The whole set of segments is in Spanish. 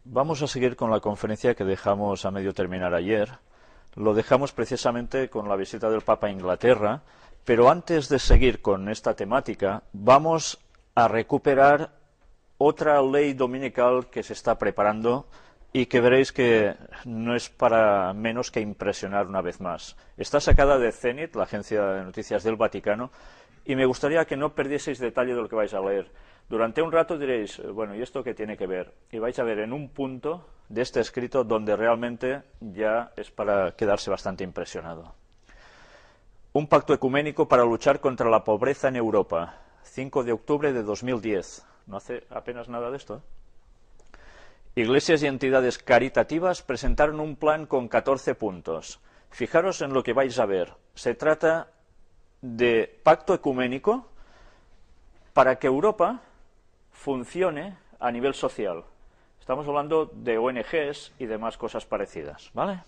Vamos a seguir con la conferencia que dejamos a medio terminar ayer. Lo dejamos precisamente con la visita del Papa a Inglaterra, pero antes de seguir con esta temática, vamos a recuperar otra ley dominical que se está preparando y que veréis que no es para menos que impresionar una vez más. Está sacada de Zenit, la agencia de noticias del Vaticano, y me gustaría que no perdieseis detalle de lo que vais a leer. Durante un rato diréis, bueno, ¿y esto qué tiene que ver? Y vais a ver en un punto de este escrito donde realmente ya es para quedarse bastante impresionado. Un pacto ecuménico para luchar contra la pobreza en Europa, 5 de octubre de 2010. No hace apenas nada de esto, ¿eh? Iglesias y entidades caritativas presentaron un plan con 14 puntos. Fijaros en lo que vais a ver. Se trata de pacto ecuménico para que Europa funcione a nivel social. Estamos hablando de ONGs y demás cosas parecidas, ¿vale?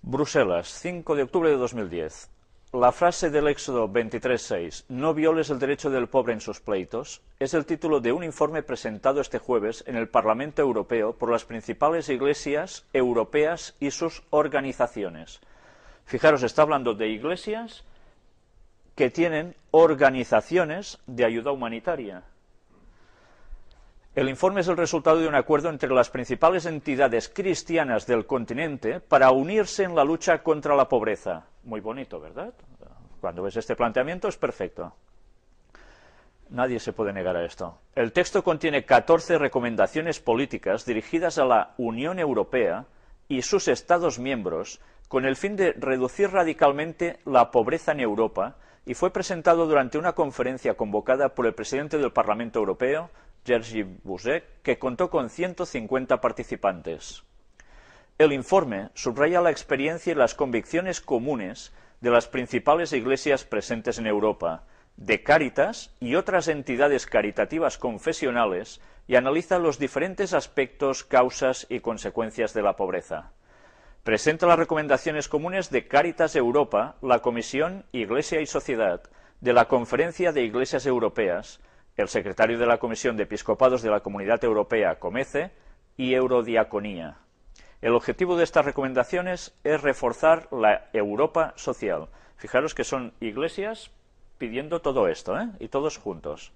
Bruselas, 5 de octubre de 2010. La frase del Éxodo 23:6, no violes el derecho del pobre en sus pleitos, es el título de un informe presentado este jueves en el Parlamento Europeo por las principales iglesias europeas y sus organizaciones. Fijaros, está hablando de iglesias que tienen organizaciones de ayuda humanitaria. El informe es el resultado de un acuerdo entre las principales entidades cristianas del continente para unirse en la lucha contra la pobreza. Muy bonito, ¿verdad? Cuando ves este planteamiento es perfecto. Nadie se puede negar a esto. El texto contiene 14 recomendaciones políticas dirigidas a la Unión Europea y sus Estados miembros con el fin de reducir radicalmente la pobreza en Europa y fue presentado durante una conferencia convocada por el presidente del Parlamento Europeo, Jerzy Buzek, que contó con 150 participantes. El informe subraya la experiencia y las convicciones comunes de las principales iglesias presentes en Europa, de Cáritas y otras entidades caritativas confesionales, y analiza los diferentes aspectos, causas y consecuencias de la pobreza. Presenta las recomendaciones comunes de Cáritas Europa, la Comisión Iglesia y Sociedad, de la Conferencia de Iglesias Europeas, el secretario de la Comisión de Episcopados de la Comunidad Europea, COMECE, y Eurodiaconía. El objetivo de estas recomendaciones es reforzar la Europa social. Fijaros que son iglesias pidiendo todo esto, ¿eh? Y todos juntos.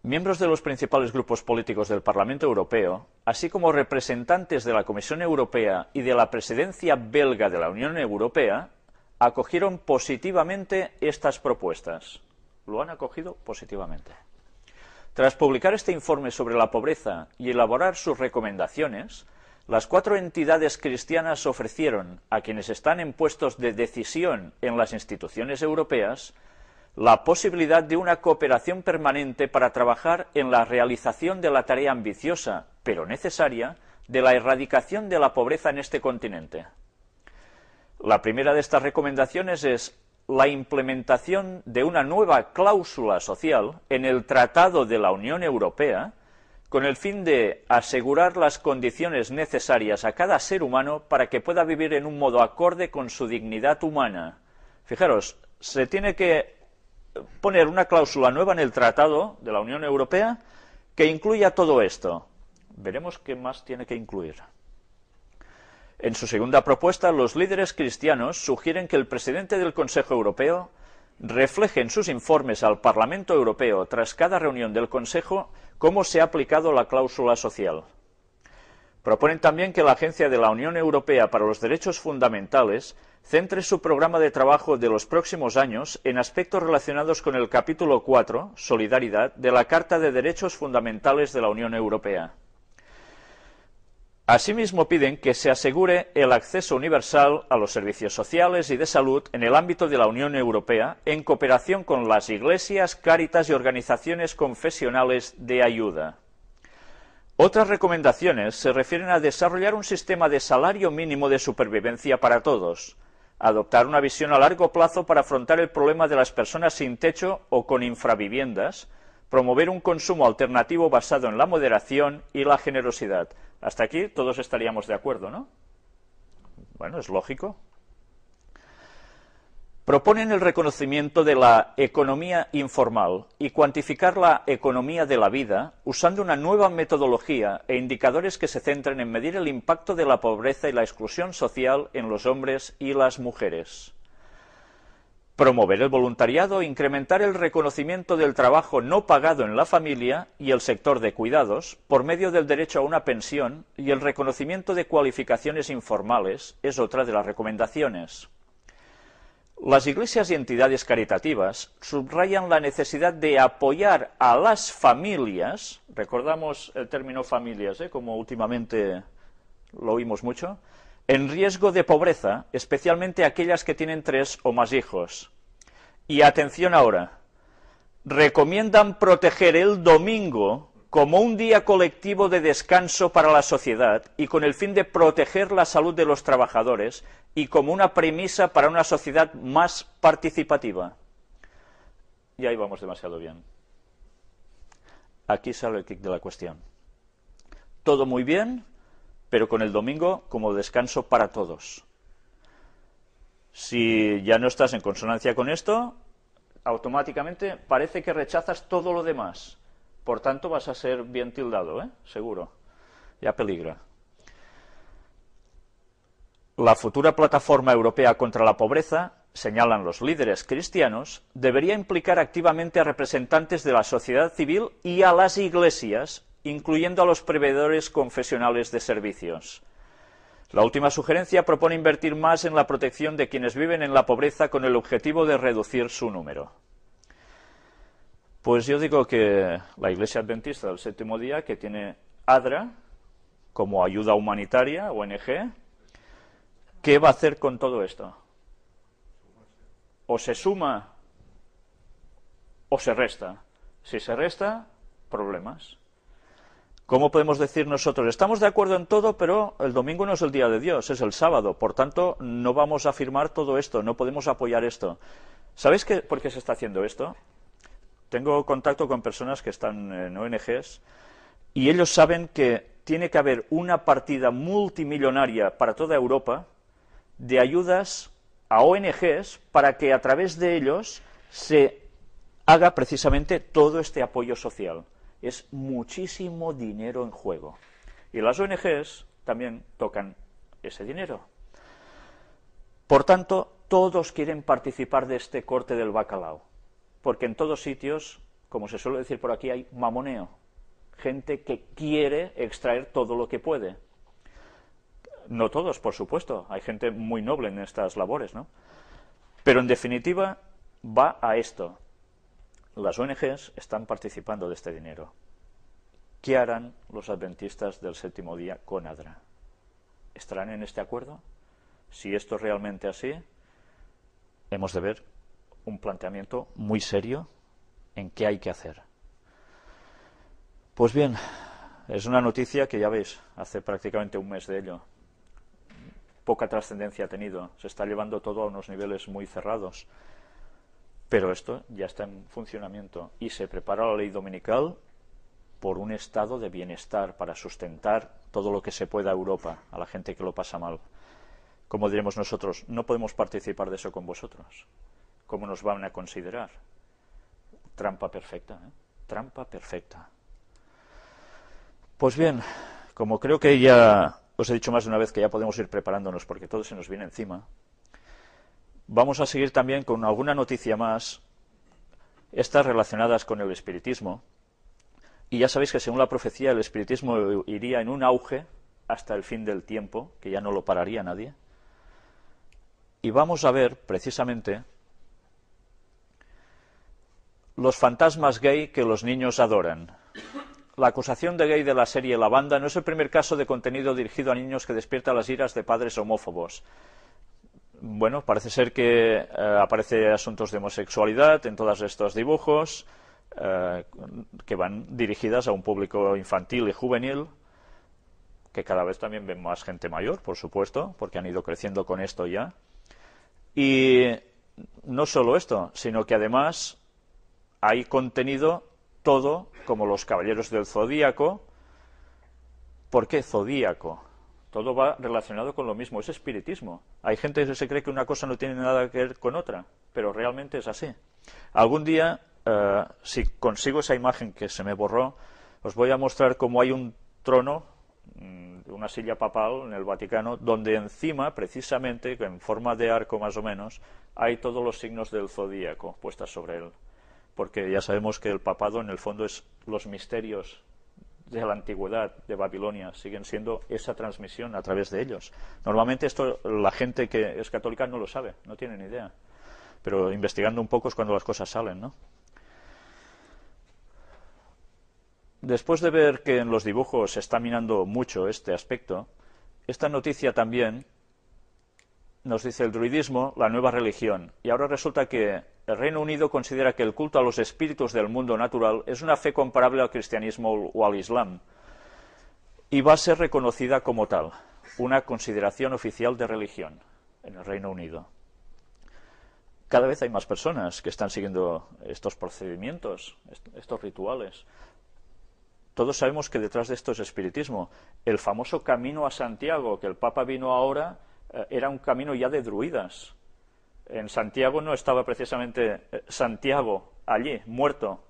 Miembros de los principales grupos políticos del Parlamento Europeo, así como representantes de la Comisión Europea y de la presidencia belga de la Unión Europea, acogieron positivamente estas propuestas. Lo han acogido positivamente. Tras publicar este informe sobre la pobreza y elaborar sus recomendaciones, las 4 entidades cristianas ofrecieron a quienes están en puestos de decisión en las instituciones europeas la posibilidad de una cooperación permanente para trabajar en la realización de la tarea ambiciosa, pero necesaria, de la erradicación de la pobreza en este continente. La primera de estas recomendaciones es la implementación de una nueva cláusula social en el Tratado de la Unión Europea con el fin de asegurar las condiciones necesarias a cada ser humano para que pueda vivir en un modo acorde con su dignidad humana. Fijaros, se tiene que poner una cláusula nueva en el Tratado de la Unión Europea que incluya todo esto. Veremos qué más tiene que incluir. En su segunda propuesta, los líderes cristianos sugieren que el presidente del Consejo Europeo refleje en sus informes al Parlamento Europeo tras cada reunión del Consejo cómo se ha aplicado la cláusula social. Proponen también que la Agencia de la Unión Europea para los Derechos Fundamentales centre su programa de trabajo de los próximos años en aspectos relacionados con el capítulo 4, Solidaridad, de la Carta de Derechos Fundamentales de la Unión Europea. Asimismo, piden que se asegure el acceso universal a los servicios sociales y de salud en el ámbito de la Unión Europea, en cooperación con las iglesias, cáritas y organizaciones confesionales de ayuda. Otras recomendaciones se refieren a desarrollar un sistema de salario mínimo de supervivencia para todos, adoptar una visión a largo plazo para afrontar el problema de las personas sin techo o con infraviviendas, promover un consumo alternativo basado en la moderación y la generosidad. Hasta aquí todos estaríamos de acuerdo, ¿no? Bueno, es lógico. Proponen el reconocimiento de la economía informal y cuantificar la economía de la vida usando una nueva metodología e indicadores que se centren en medir el impacto de la pobreza y la exclusión social en los hombres y las mujeres. Promover el voluntariado e incrementar el reconocimiento del trabajo no pagado en la familia y el sector de cuidados por medio del derecho a una pensión y el reconocimiento de cualificaciones informales es otra de las recomendaciones. Las iglesias y entidades caritativas subrayan la necesidad de apoyar a las familias, recordamos el término familias, como últimamente lo oímos mucho, en riesgo de pobreza, especialmente aquellas que tienen 3 o más hijos. Y atención ahora, recomiendan proteger el domingo como un día colectivo de descanso para la sociedad y con el fin de proteger la salud de los trabajadores y como una premisa para una sociedad más participativa. Y ahí vamos demasiado bien. Aquí sale el quid de la cuestión. Todo muy bien, pero con el domingo como descanso para todos. Si ya no estás en consonancia con esto, automáticamente parece que rechazas todo lo demás. Por tanto, vas a ser bien tildado, seguro. Ya peligra. La futura plataforma europea contra la pobreza, señalan los líderes cristianos, debería implicar activamente a representantes de la sociedad civil y a las iglesias, incluyendo a los proveedores confesionales de servicios. La última sugerencia propone invertir más en la protección de quienes viven en la pobreza con el objetivo de reducir su número. Pues yo digo que la Iglesia Adventista del Séptimo Día, que tiene ADRA como ayuda humanitaria, ONG, ¿qué va a hacer con todo esto? O se suma o se resta. Si se resta, problemas. ¿Cómo podemos decir nosotros? Estamos de acuerdo en todo, pero el domingo no es el día de Dios, es el sábado. Por tanto, no vamos a afirmar todo esto, no podemos apoyar esto. ¿Sabéis por qué se está haciendo esto? Tengo contacto con personas que están en ONGs y ellos saben que tiene que haber una partida multimillonaria para toda Europa de ayudas a ONGs para que a través de ellos se haga precisamente todo este apoyo social. Es muchísimo dinero en juego. Y las ONGs también tocan ese dinero. Por tanto, todos quieren participar de este corte del bacalao. Porque en todos sitios, como se suele decir por aquí, hay mamoneo. Gente que quiere extraer todo lo que puede. No todos, por supuesto. Hay gente muy noble en estas labores, ¿no? Pero en definitiva, va a esto. Las ONGs están participando de este dinero. ¿Qué harán los adventistas del Séptimo Día con ADRA? ¿Estarán en este acuerdo? Si esto es realmente así, hemos de ver un planteamiento muy serio en qué hay que hacer. Pues bien, es una noticia que ya veis, hace prácticamente un mes de ello. Poca trascendencia ha tenido, se está llevando todo a unos niveles muy cerrados. Pero esto ya está en funcionamiento y se prepara la ley dominical por un estado de bienestar para sustentar todo lo que se pueda a Europa, a la gente que lo pasa mal. Como diremos nosotros, no podemos participar de eso con vosotros. ¿Cómo nos van a considerar? Trampa perfecta, Trampa perfecta. Pues bien, como creo que ya os he dicho más de una vez que ya podemos ir preparándonos porque todo se nos viene encima, vamos a seguir también con alguna noticia más, estas relacionadas con el espiritismo. Y ya sabéis que según la profecía el espiritismo iría en un auge hasta el fin del tiempo, que ya no lo pararía nadie. Y vamos a ver precisamente los fantasmas gay que los niños adoran. La acusación de gay de la serie La Banda no es el primer caso de contenido dirigido a niños que despierta las iras de padres homófobos. Bueno, parece ser que aparece asuntos de homosexualidad en todos estos dibujos, que van dirigidas a un público infantil y juvenil, que cada vez también ven más gente mayor, por supuesto, porque han ido creciendo con esto ya. Y no solo esto, sino que además hay contenido todo como los Caballeros del Zodíaco. ¿Por qué Zodíaco? todo va relacionado con lo mismo, es espiritismo. Hay gente que se cree que una cosa no tiene nada que ver con otra, pero realmente es así. Algún día, si consigo esa imagen que se me borró, os voy a mostrar cómo hay un trono, una silla papal en el Vaticano, donde encima, precisamente, en forma de arco más o menos, hay todos los signos del zodíaco puestas sobre él. Porque ya sabemos que el papado en el fondo es los misterios de la antigüedad de Babilonia, siguen siendo esa transmisión a través de ellos. Normalmente esto la gente que es católica no lo sabe, no tiene ni idea. Pero investigando un poco es cuando las cosas salen, ¿no? Después de ver que en los dibujos se está minando mucho este aspecto, esta noticia también nos dice el druidismo, la nueva religión. Y ahora resulta que el Reino Unido considera que el culto a los espíritus del mundo natural es una fe comparable al cristianismo o al islam. Y va a ser reconocida como tal, una consideración oficial de religión en el Reino Unido. Cada vez hay más personas que están siguiendo estos procedimientos, estos rituales. Todos sabemos que detrás de esto es espiritismo. El famoso camino a Santiago, que el Papa vino ahora, era un camino ya de druidas. En Santiago no estaba precisamente Santiago allí, muerto,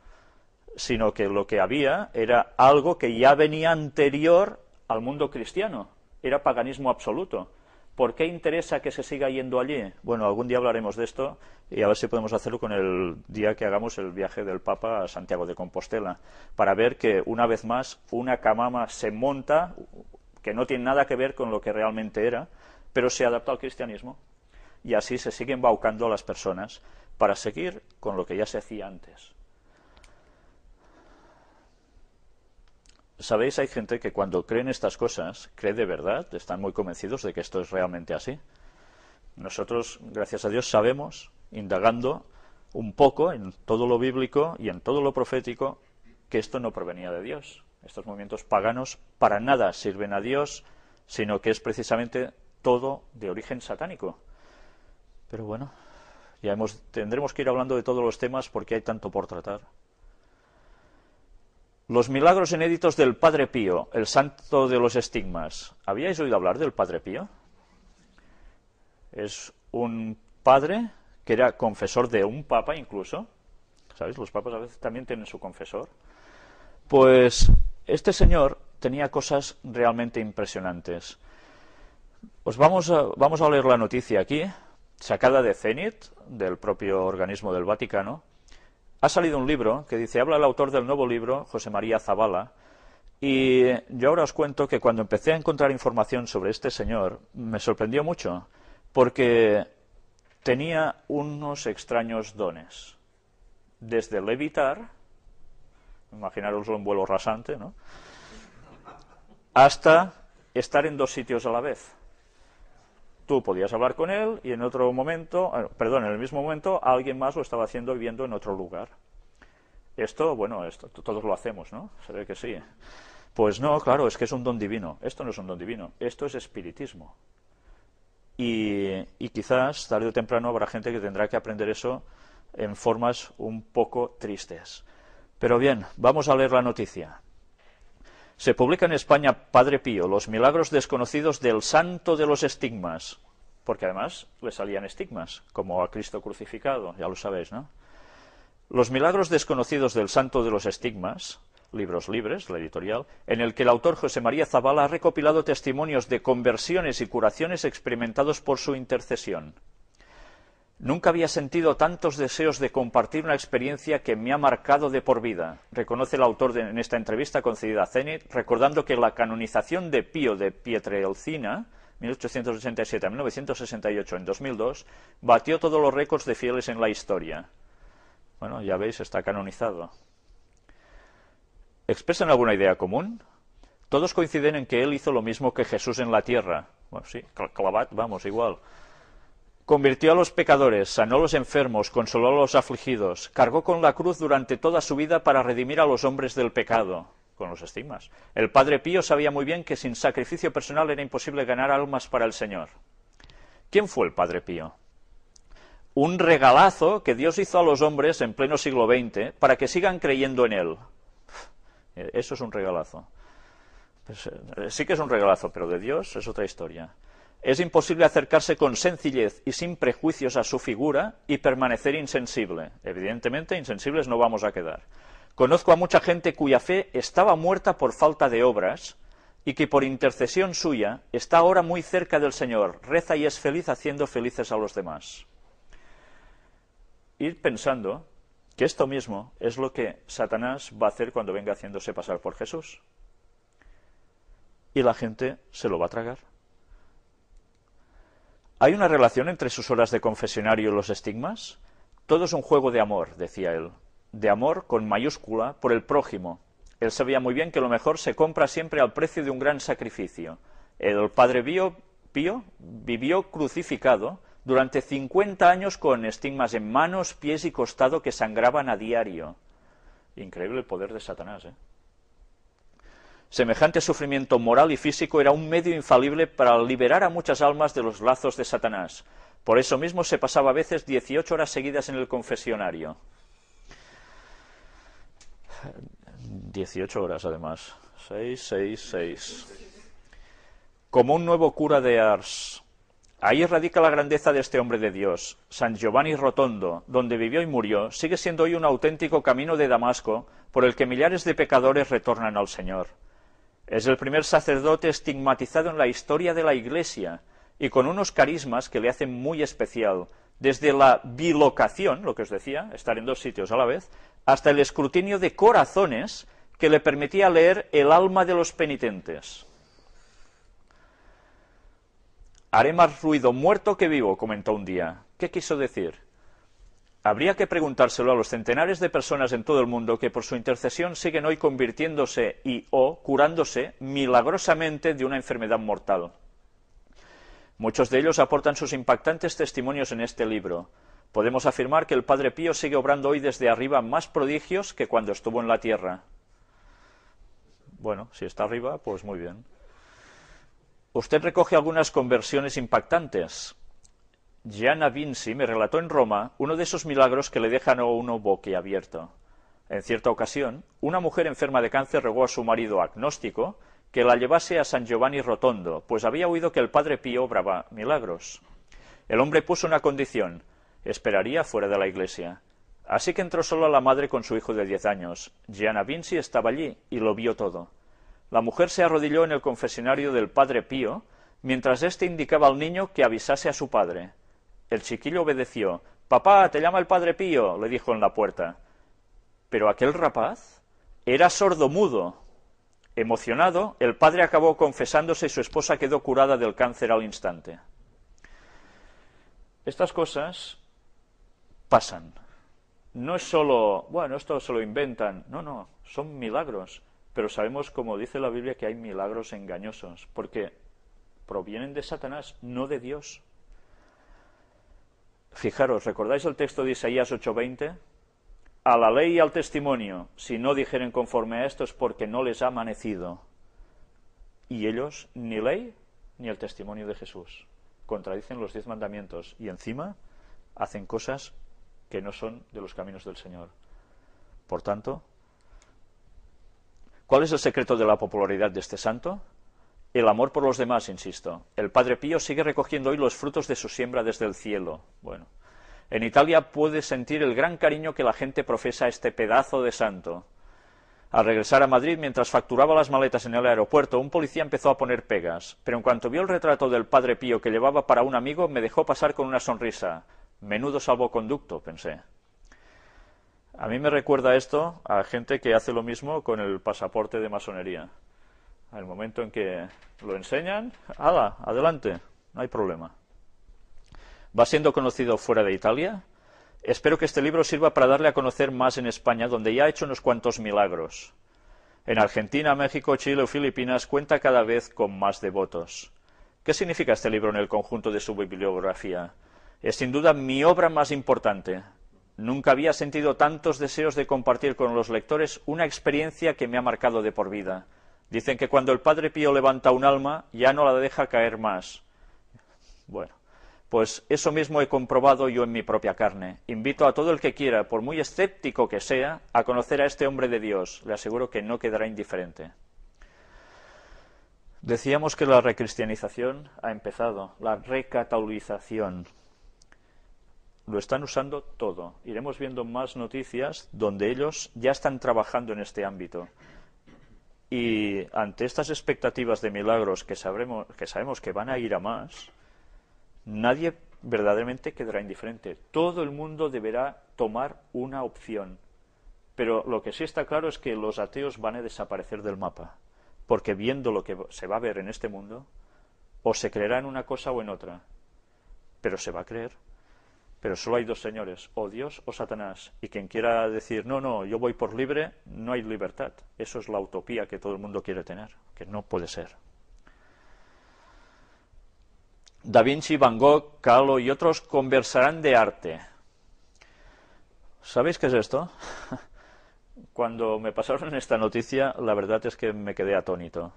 sino que lo que había era algo que ya venía anterior al mundo cristiano. Era paganismo absoluto. ¿Por qué interesa que se siga yendo allí? Bueno, algún día hablaremos de esto y a ver si podemos hacerlo con el día que hagamos el viaje del Papa a Santiago de Compostela, para ver que una vez más una camama se monta, que no tiene nada que ver con lo que realmente era, pero se adapta al cristianismo. Y así se siguen embaucando a las personas para seguir con lo que ya se hacía antes. ¿Sabéis? Hay gente que cuando cree en estas cosas, cree de verdad, están muy convencidos de que esto es realmente así. Nosotros, gracias a Dios, sabemos, indagando un poco en todo lo bíblico y en todo lo profético, que esto no provenía de Dios. Estos movimientos paganos para nada sirven a Dios, sino que es precisamente todo de origen satánico. Pero bueno, tendremos que ir hablando de todos los temas porque hay tanto por tratar. Los milagros inéditos del Padre Pío, el santo de los estigmas. ¿Habíais oído hablar del Padre Pío? Es un padre que era confesor de un papa incluso. ¿Sabéis? Los papas a veces también tienen su confesor. Pues este señor tenía cosas realmente impresionantes. Pues vamos a leer la noticia aquí, sacada de Zenit, del propio organismo del Vaticano. Ha salido un libro que dice, habla el autor del nuevo libro, José María Zabala, y yo ahora os cuento que cuando empecé a encontrar información sobre este señor, me sorprendió mucho, porque tenía unos extraños dones, desde levitar, imaginaroslo en vuelo rasante, ¿no?, hasta estar en dos sitios a la vez. Tú podías hablar con él y en otro momento, en el mismo momento, alguien más lo estaba haciendo viviendo en otro lugar. Esto todos lo hacemos, ¿no? Se ve que sí. Pues no, claro, es que es un don divino. Esto no es un don divino, esto es espiritismo. Y quizás, tarde o temprano, habrá gente que tendrá que aprender eso en formas un poco tristes. Pero bien, vamos a leer la noticia. Se publica en España Padre Pío, los milagros desconocidos del santo de los estigmas, porque además le salían estigmas, como a Cristo crucificado, ya lo sabéis, ¿no? Los milagros desconocidos del santo de los estigmas, Libros Libres, la editorial, en el que el autor José María Zabala ha recopilado testimonios de conversiones y curaciones experimentados por su intercesión. Nunca había sentido tantos deseos de compartir una experiencia que me ha marcado de por vida, reconoce el autor en esta entrevista concedida a Zenit, recordando que la canonización de Pío de Pietrelcina, 1887 a 1968 en 2002, batió todos los récords de fieles en la historia. Bueno, ya veis, está canonizado. ¿Expresan alguna idea común? Todos coinciden en que él hizo lo mismo que Jesús en la tierra. Bueno, sí, clavat, vamos, igual. Convirtió a los pecadores, sanó a los enfermos, consoló a los afligidos, cargó con la cruz durante toda su vida para redimir a los hombres del pecado, con los estigmas. El Padre Pío sabía muy bien que sin sacrificio personal era imposible ganar almas para el Señor. ¿Quién fue el Padre Pío? Un regalazo que Dios hizo a los hombres en pleno siglo XX para que sigan creyendo en él. Eso es un regalazo. Pues, sí que es un regalazo, pero de Dios es otra historia. Es imposible acercarse con sencillez y sin prejuicios a su figura y permanecer insensible. Evidentemente, insensibles no vamos a quedar. Conozco a mucha gente cuya fe estaba muerta por falta de obras y que por intercesión suya está ahora muy cerca del Señor, reza y es feliz haciendo felices a los demás. Ir pensando que esto mismo es lo que Satanás va a hacer cuando venga haciéndose pasar por Jesús. Y la gente se lo va a tragar. ¿Hay una relación entre sus horas de confesionario y los estigmas? Todo es un juego de amor, decía él. De amor con mayúscula por el prójimo. Él sabía muy bien que lo mejor se compra siempre al precio de un gran sacrificio. El padre Pío vivió crucificado durante 50 años con estigmas en manos, pies y costado que sangraban a diario. Increíble el poder de Satanás, ¿eh? Semejante sufrimiento moral y físico era un medio infalible para liberar a muchas almas de los lazos de Satanás. Por eso mismo se pasaba a veces 18 horas seguidas en el confesionario. 18 horas, además. 6. Como un nuevo cura de Ars. Ahí radica la grandeza de este hombre de Dios. San Giovanni Rotondo, donde vivió y murió, sigue siendo hoy un auténtico camino de Damasco por el que millares de pecadores retornan al Señor. Es el primer sacerdote estigmatizado en la historia de la Iglesia y con unos carismas que le hacen muy especial, desde la bilocación, lo que os decía, estar en 2 sitios a la vez, hasta el escrutinio de corazones que le permitía leer el alma de los penitentes. Haré más ruido muerto que vivo, comentó un día. ¿Qué quiso decir? Habría que preguntárselo a los centenares de personas en todo el mundo que por su intercesión siguen hoy convirtiéndose o curándose milagrosamente de una enfermedad mortal. Muchos de ellos aportan sus impactantes testimonios en este libro. Podemos afirmar que el Padre Pío sigue obrando hoy desde arriba más prodigios que cuando estuvo en la tierra. Bueno, si está arriba, pues muy bien. Usted recoge algunas conversiones impactantes. Gianna Vinci me relató en Roma uno de esos milagros que le dejan a uno boquiabierto. En cierta ocasión, una mujer enferma de cáncer rogó a su marido agnóstico que la llevase a San Giovanni Rotondo, pues había oído que el Padre Pío obraba milagros. El hombre puso una condición: esperaría fuera de la iglesia. Así que entró solo la madre con su hijo de 10 años. Gianna Vinci estaba allí y lo vio todo. La mujer se arrodilló en el confesionario del Padre Pío, mientras éste indicaba al niño que avisase a su padre. El chiquillo obedeció. «Papá, te llama el Padre Pío», le dijo en la puerta. Pero aquel rapaz era sordomudo. Emocionado, el padre acabó confesándose y su esposa quedó curada del cáncer al instante. Estas cosas pasan. No es solo, bueno, esto se lo inventan. No, son milagros. Pero sabemos, como dice la Biblia, que hay milagros engañosos, porque provienen de Satanás, no de Dios. Fijaros, ¿recordáis el texto de Isaías 8:20? A la ley y al testimonio, si no dijeren conforme a esto es porque no les ha amanecido. Y ellos, ni ley, ni el testimonio de Jesús. Contradicen los 10 mandamientos y encima hacen cosas que no son de los caminos del Señor. Por tanto, ¿cuál es el secreto de la popularidad de este santo? El amor por los demás, insisto. El Padre Pío sigue recogiendo hoy los frutos de su siembra desde el cielo. Bueno, en Italia puede sentir el gran cariño que la gente profesa a este pedazo de santo. Al regresar a Madrid, mientras facturaba las maletas en el aeropuerto, un policía empezó a poner pegas, pero en cuanto vio el retrato del Padre Pío que llevaba para un amigo, me dejó pasar con una sonrisa. Menudo salvoconducto, pensé. A mí me recuerda esto a gente que hace lo mismo con el pasaporte de masonería. Al momento en que lo enseñan, ¡hala!, adelante, no hay problema. ¿Va siendo conocido fuera de Italia? Espero que este libro sirva para darle a conocer más en España, donde ya ha hecho unos cuantos milagros. En Argentina, México, Chile o Filipinas cuenta cada vez con más devotos. ¿Qué significa este libro en el conjunto de su bibliografía? Es sin duda mi obra más importante. Nunca había sentido tantos deseos de compartir con los lectores una experiencia que me ha marcado de por vida. Dicen que cuando el Padre Pío levanta un alma, ya no la deja caer más. Bueno, pues eso mismo he comprobado yo en mi propia carne. Invito a todo el que quiera, por muy escéptico que sea, a conocer a este hombre de Dios. Le aseguro que no quedará indiferente. Decíamos que la recristianización ha empezado, la recatolización. Lo están usando todo. Iremos viendo más noticias donde ellos ya están trabajando en este ámbito. Y ante estas expectativas de milagros que sabemos que van a ir a más, nadie verdaderamente quedará indiferente. Todo el mundo deberá tomar una opción. Pero lo que sí está claro es que los ateos van a desaparecer del mapa. Porque viendo lo que se va a ver en este mundo, o se creerá en una cosa o en otra. Pero se va a creer. Pero solo hay dos señores, o Dios o Satanás. Y quien quiera decir, no, no, yo voy por libre, no hay libertad. Eso es la utopía que todo el mundo quiere tener, que no puede ser. Da Vinci, Van Gogh, Kahlo y otros conversarán de arte. ¿Sabéis qué es esto? Cuando me pasaron esta noticia, la verdad es que me quedé atónito.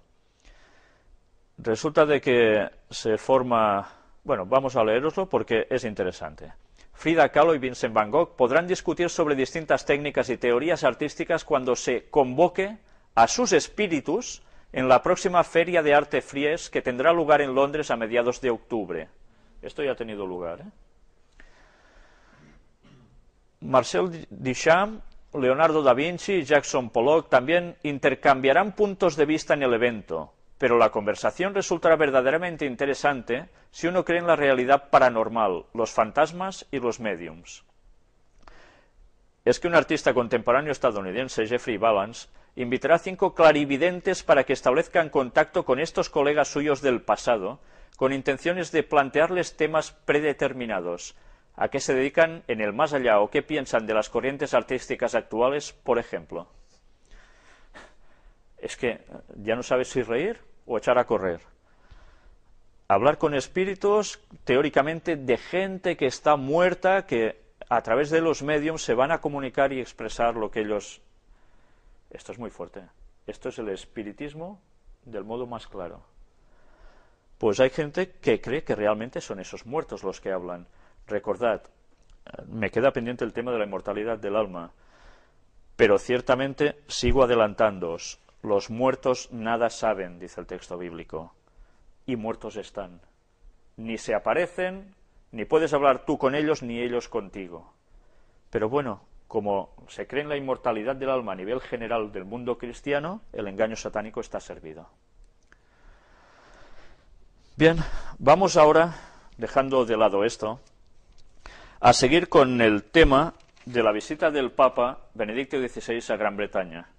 Resulta de que se forma... Bueno, vamos a leeroslo porque es interesante. Frida Kahlo y Vincent Van Gogh podrán discutir sobre distintas técnicas y teorías artísticas cuando se convoque a sus espíritus en la próxima Feria de Arte Fries que tendrá lugar en Londres a mediados de octubre. Esto ya ha tenido lugar, Marcel Duchamp, Leonardo da Vinci y Jackson Pollock también intercambiarán puntos de vista en el evento, pero la conversación resultará verdaderamente interesante si uno cree en la realidad paranormal, los fantasmas y los médiums. Es que un artista contemporáneo estadounidense, Jeffrey Balance, invitará a 5 clarividentes para que establezcan contacto con estos colegas suyos del pasado, con intenciones de plantearles temas predeterminados. ¿A qué se dedican en el más allá o qué piensan de las corrientes artísticas actuales, por ejemplo? Es que ya no sabes si reír o echar a correr. Hablar con espíritus, teóricamente, de gente que está muerta, que a través de los mediums se van a comunicar y expresar lo que ellos... Esto es muy fuerte. Esto es el espiritismo del modo más claro. Pues hay gente que cree que realmente son esos muertos los que hablan. Recordad, me queda pendiente el tema de la inmortalidad del alma, pero ciertamente sigo adelantándoos. Los muertos nada saben, dice el texto bíblico, y muertos están. Ni se aparecen, ni puedes hablar tú con ellos, ni ellos contigo. Pero bueno, como se cree en la inmortalidad del alma a nivel general del mundo cristiano, el engaño satánico está servido. Bien, vamos ahora, dejando de lado esto, a seguir con el tema de la visita del Papa Benedicto XVI a Gran Bretaña.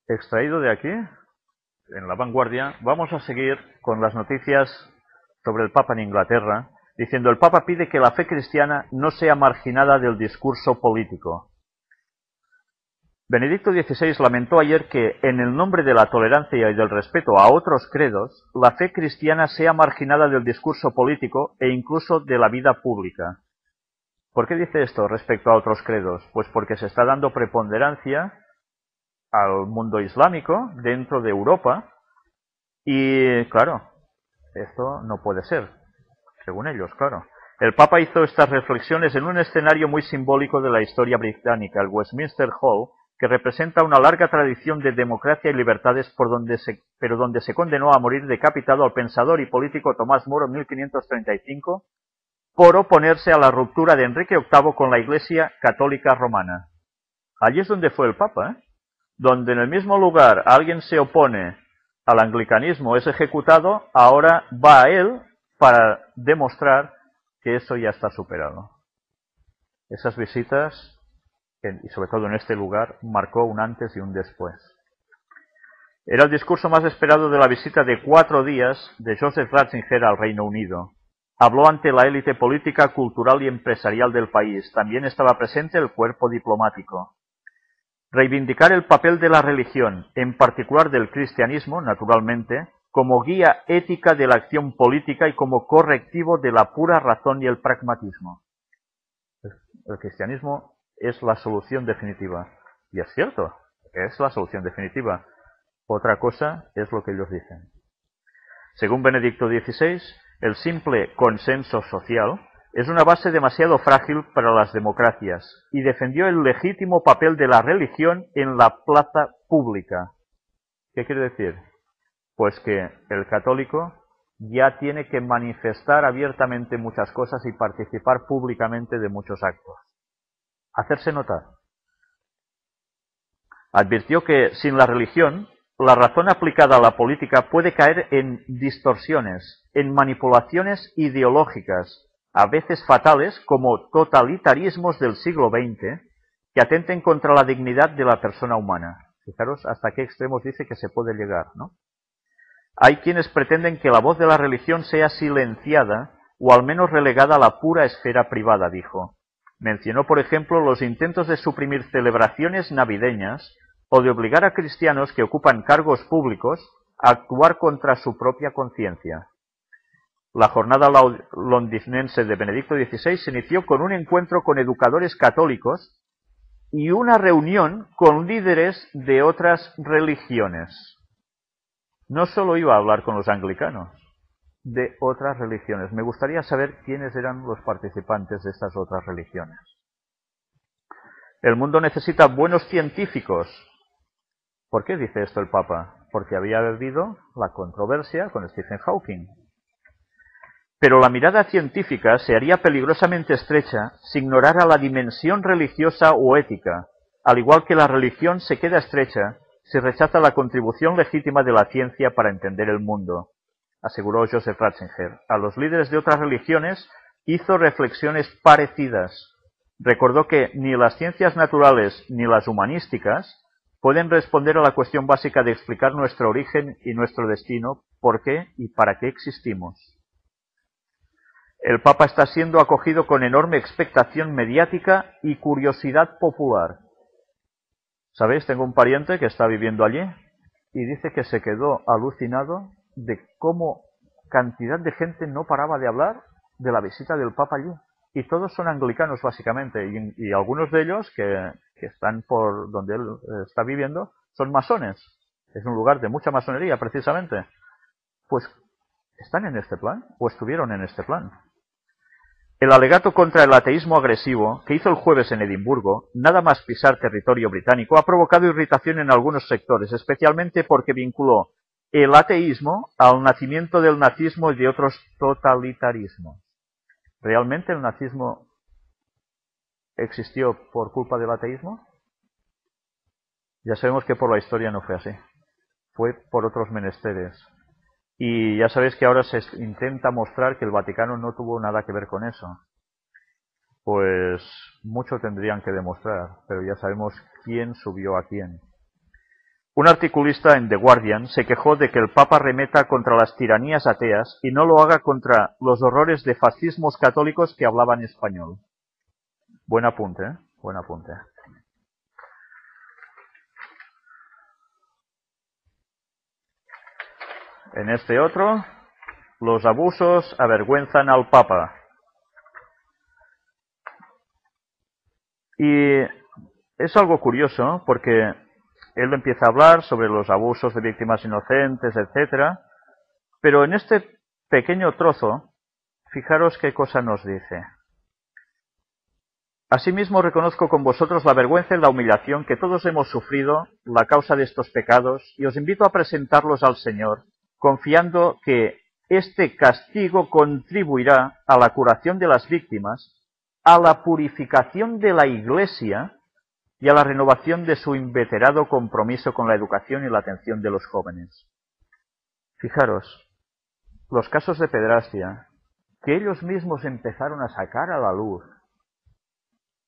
Extraído de aquí, en La Vanguardia, vamos a seguir con las noticias sobre el Papa en Inglaterra, diciendo: el Papa pide que la fe cristiana no sea marginada del discurso político. Benedicto XVI lamentó ayer que, en el nombre de la tolerancia y del respeto a otros credos, la fe cristiana sea marginada del discurso político e incluso de la vida pública. ¿Por qué dice esto respecto a otros credos? Pues porque se está dando preponderancia al mundo islámico dentro de Europa y, claro, esto no puede ser, según ellos, claro. El Papa hizo estas reflexiones en un escenario muy simbólico de la historia británica, el Westminster Hall, que representa una larga tradición de democracia y libertades pero donde se condenó a morir decapitado al pensador y político Tomás Moro en 1535 por oponerse a la ruptura de Enrique VIII con la Iglesia Católica Romana. Allí es donde fue el Papa, donde en el mismo lugar alguien se opone al anglicanismo, es ejecutado, ahora va a él para demostrar que eso ya está superado. Esas visitas, y sobre todo en este lugar, marcó un antes y un después. Era el discurso más esperado de la visita de 4 días de Joseph Ratzinger al Reino Unido. Habló ante la élite política, cultural y empresarial del país. También estaba presente el cuerpo diplomático. Reivindicar el papel de la religión, en particular del cristianismo, naturalmente, como guía ética de la acción política y como correctivo de la pura razón y el pragmatismo. El cristianismo es la solución definitiva. Y es cierto, es la solución definitiva. Otra cosa es lo que ellos dicen. Según Benedicto XVI, el simple consenso social es una base demasiado frágil para las democracias y defendió el legítimo papel de la religión en la plaza pública. ¿Qué quiere decir? Pues que el católico ya tiene que manifestar abiertamente muchas cosas y participar públicamente de muchos actos. Hacerse notar. Advirtió que sin la religión, la razón aplicada a la política puede caer en distorsiones, en manipulaciones ideológicas, a veces fatales, como totalitarismos del siglo XX, que atenten contra la dignidad de la persona humana. Fijaros hasta qué extremos dice que se puede llegar, ¿no? Hay quienes pretenden que la voz de la religión sea silenciada o al menos relegada a la pura esfera privada, dijo. Mencionó, por ejemplo, los intentos de suprimir celebraciones navideñas o de obligar a cristianos que ocupan cargos públicos a actuar contra su propia conciencia. La jornada londinense de Benedicto XVI se inició con un encuentro con educadores católicos y una reunión con líderes de otras religiones. No solo iba a hablar con los anglicanos, de otras religiones. Me gustaría saber quiénes eran los participantes de estas otras religiones. El mundo necesita buenos científicos. ¿Por qué dice esto el Papa? Porque había habido la controversia con Stephen Hawking. Pero la mirada científica se haría peligrosamente estrecha si ignorara la dimensión religiosa o ética, al igual que la religión se queda estrecha si rechaza la contribución legítima de la ciencia para entender el mundo, aseguró Joseph Ratzinger. A los líderes de otras religiones hizo reflexiones parecidas. Recordó que ni las ciencias naturales ni las humanísticas pueden responder a la cuestión básica de explicar nuestro origen y nuestro destino, por qué y para qué existimos. El Papa está siendo acogido con enorme expectación mediática y curiosidad popular. ¿Sabéis? Tengo un pariente que está viviendo allí y dice que se quedó alucinado de cómo cantidad de gente no paraba de hablar de la visita del Papa allí. Y todos son anglicanos básicamente, y algunos de ellos que están por donde él está viviendo son masones. Es un lugar de mucha masonería precisamente. Pues están en este plan, o estuvieron en este plan. El alegato contra el ateísmo agresivo que hizo el jueves en Edimburgo, nada más pisar territorio británico, ha provocado irritación en algunos sectores, especialmente porque vinculó el ateísmo al nacimiento del nazismo y de otros totalitarismos. ¿Realmente el nazismo existió por culpa del ateísmo? Ya sabemos que por la historia no fue así. Fue por otros menesteres. Y ya sabéis que ahora se intenta mostrar que el Vaticano no tuvo nada que ver con eso. Pues mucho tendrían que demostrar, pero ya sabemos quién subió a quién. Un articulista en The Guardian se quejó de que el Papa remeta contra las tiranías ateas y no lo haga contra los horrores de fascismos católicos que hablaban español. Buen apunte, ¿eh? Buen apunte. En este otro, los abusos avergüenzan al Papa. Y es algo curioso porque él empieza a hablar sobre los abusos de víctimas inocentes, etcétera, pero en este pequeño trozo, fijaros qué cosa nos dice. Asimismo reconozco con vosotros la vergüenza y la humillación que todos hemos sufrido la causa de estos pecados y os invito a presentarlos al Señor, confiando que este castigo contribuirá a la curación de las víctimas, a la purificación de la Iglesia y a la renovación de su inveterado compromiso con la educación y la atención de los jóvenes. Fijaros, los casos de pederastia, que ellos mismos empezaron a sacar a la luz,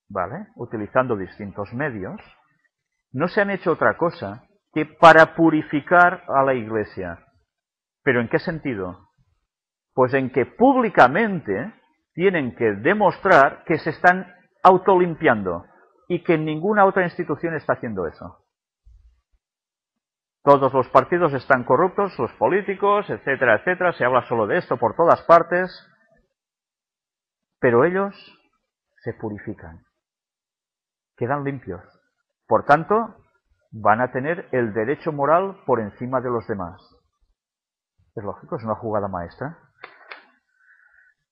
¿vale?, utilizando distintos medios, no se han hecho otra cosa que para purificar a la Iglesia. ¿Pero en qué sentido? Pues en que públicamente tienen que demostrar que se están autolimpiando y que ninguna otra institución está haciendo eso. Todos los partidos están corruptos, los políticos, etcétera, etcétera, se habla solo de esto por todas partes, pero ellos se purifican, quedan limpios. Por tanto, van a tener el derecho moral por encima de los demás. Es lógico, es una jugada maestra.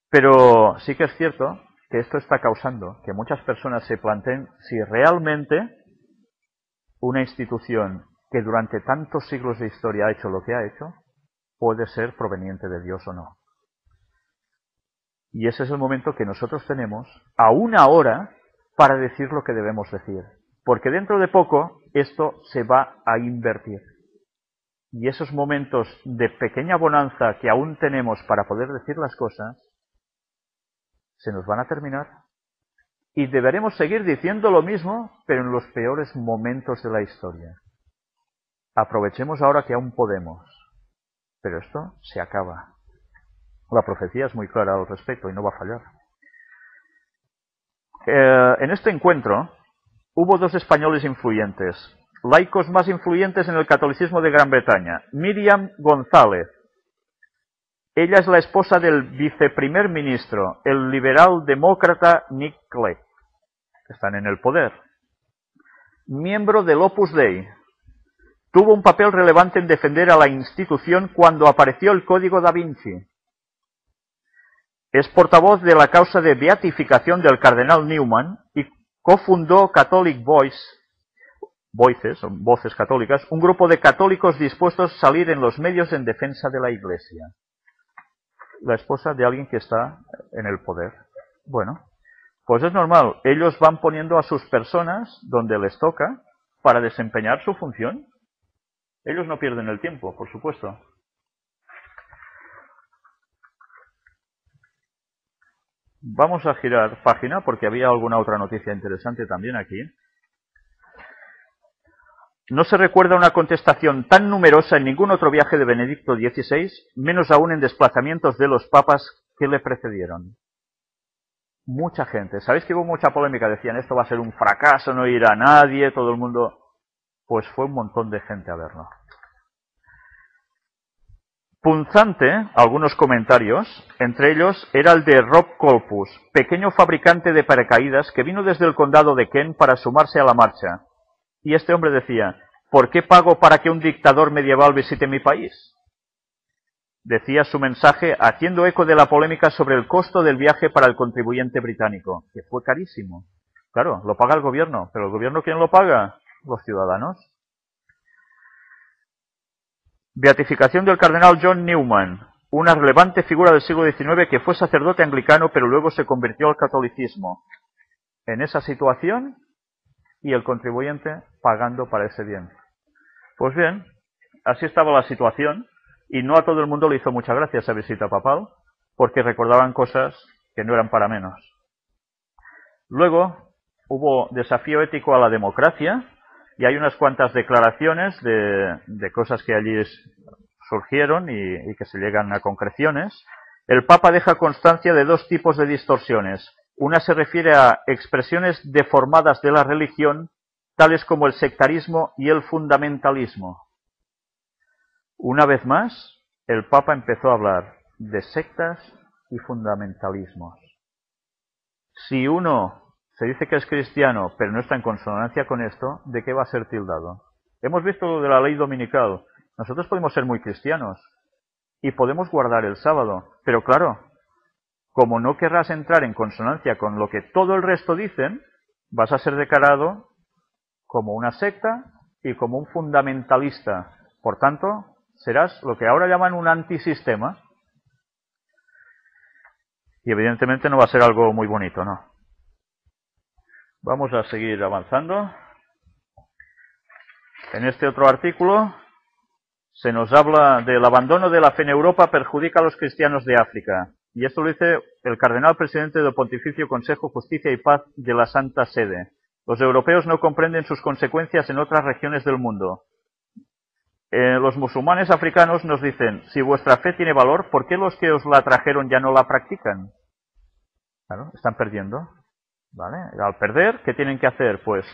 Pero sí que es cierto que esto está causando que muchas personas se planteen si realmente una institución que durante tantos siglos de historia ha hecho lo que ha hecho, puede ser proveniente de Dios o no. Y ese es el momento que nosotros tenemos a una hora para decir lo que debemos decir. Porque dentro de poco esto se va a invertir. Y esos momentos de pequeña bonanza que aún tenemos para poder decir las cosas, se nos van a terminar. Y deberemos seguir diciendo lo mismo, pero en los peores momentos de la historia. Aprovechemos ahora que aún podemos. Pero esto se acaba. La profecía es muy clara al respecto y no va a fallar. En este encuentro hubo dos españoles influyentes, laicos más influyentes en el catolicismo de Gran Bretaña. Miriam González. Ella es la esposa del viceprimer ministro, el liberal demócrata Nick Clegg. Están en el poder. Miembro del Opus Dei. Tuvo un papel relevante en defender a la institución cuando apareció el Código Da Vinci. Es portavoz de la causa de beatificación del cardenal Newman y cofundó Catholic Voces Católicas, un grupo de católicos dispuestos a salir en los medios en defensa de la Iglesia. La esposa de alguien que está en el poder. Bueno, pues es normal, ellos van poniendo a sus personas donde les toca para desempeñar su función. Ellos no pierden el tiempo, por supuesto. Vamos a girar página porque había alguna otra noticia interesante también aquí. No se recuerda una contestación tan numerosa en ningún otro viaje de Benedicto XVI, menos aún en desplazamientos de los papas que le precedieron. Mucha gente. ¿Sabéis que hubo mucha polémica? Decían, esto va a ser un fracaso, no irá nadie, todo el mundo... Pues fue un montón de gente a verlo. Punzante, algunos comentarios, entre ellos era el de Rob Colpus, pequeño fabricante de paracaídas que vino desde el condado de Kent para sumarse a la marcha. Y este hombre decía, ¿por qué pago para que un dictador medieval visite mi país? Decía su mensaje haciendo eco de la polémica sobre el costo del viaje para el contribuyente británico, que fue carísimo. Claro, lo paga el gobierno, pero ¿el gobierno quién lo paga? Los ciudadanos. Beatificación del cardenal John Newman, una relevante figura del siglo XIX que fue sacerdote anglicano pero luego se convirtió al catolicismo. En esa situación, y el contribuyente pagando para ese bien. Pues bien, así estaba la situación, y no a todo el mundo le hizo mucha gracia esa visita papal, porque recordaban cosas que no eran para menos. Luego, hubo desafío ético a la democracia, y hay unas cuantas declaraciones de cosas que allí surgieron y que se llegan a concreciones. El Papa deja constancia de dos tipos de distorsiones. Una se refiere a expresiones deformadas de la religión, tales como el sectarismo y el fundamentalismo. Una vez más, el Papa empezó a hablar de sectas y fundamentalismos. Si uno se dice que es cristiano, pero no está en consonancia con esto, ¿de qué va a ser tildado? Hemos visto lo de la ley dominical. Nosotros podemos ser muy cristianos y podemos guardar el sábado, pero claro, como no querrás entrar en consonancia con lo que todo el resto dicen, vas a ser declarado como una secta y como un fundamentalista. Por tanto, serás lo que ahora llaman un antisistema. Y evidentemente no va a ser algo muy bonito, ¿no? Vamos a seguir avanzando. En este otro artículo se nos habla del abandono de la fe en Europa perjudica a los cristianos de África. Y esto lo dice el cardenal presidente del Pontificio Consejo Justicia y Paz de la Santa Sede. Los europeos no comprenden sus consecuencias en otras regiones del mundo. Los musulmanes africanos nos dicen, si vuestra fe tiene valor, ¿por qué los que os la trajeron ya no la practican? Claro, están perdiendo. ¿Vale? Al perder, ¿qué tienen que hacer? Pues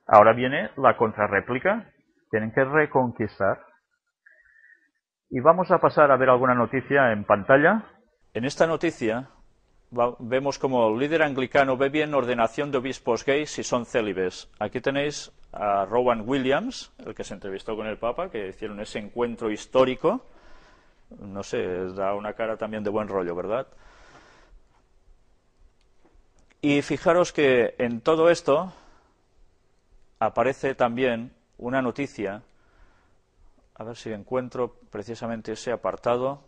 ahora viene la contrarréplica. Tienen que reconquistar. Y vamos a pasar a ver alguna noticia en pantalla. En esta noticia vemos como el líder anglicano ve bien ordenación de obispos gays si son célibes. Aquí tenéis a Rowan Williams, el que se entrevistó con el Papa, que hicieron ese encuentro histórico. No sé, da una cara también de buen rollo, ¿verdad? Y fijaros que en todo esto aparece también una noticia a ver si encuentro precisamente ese apartado,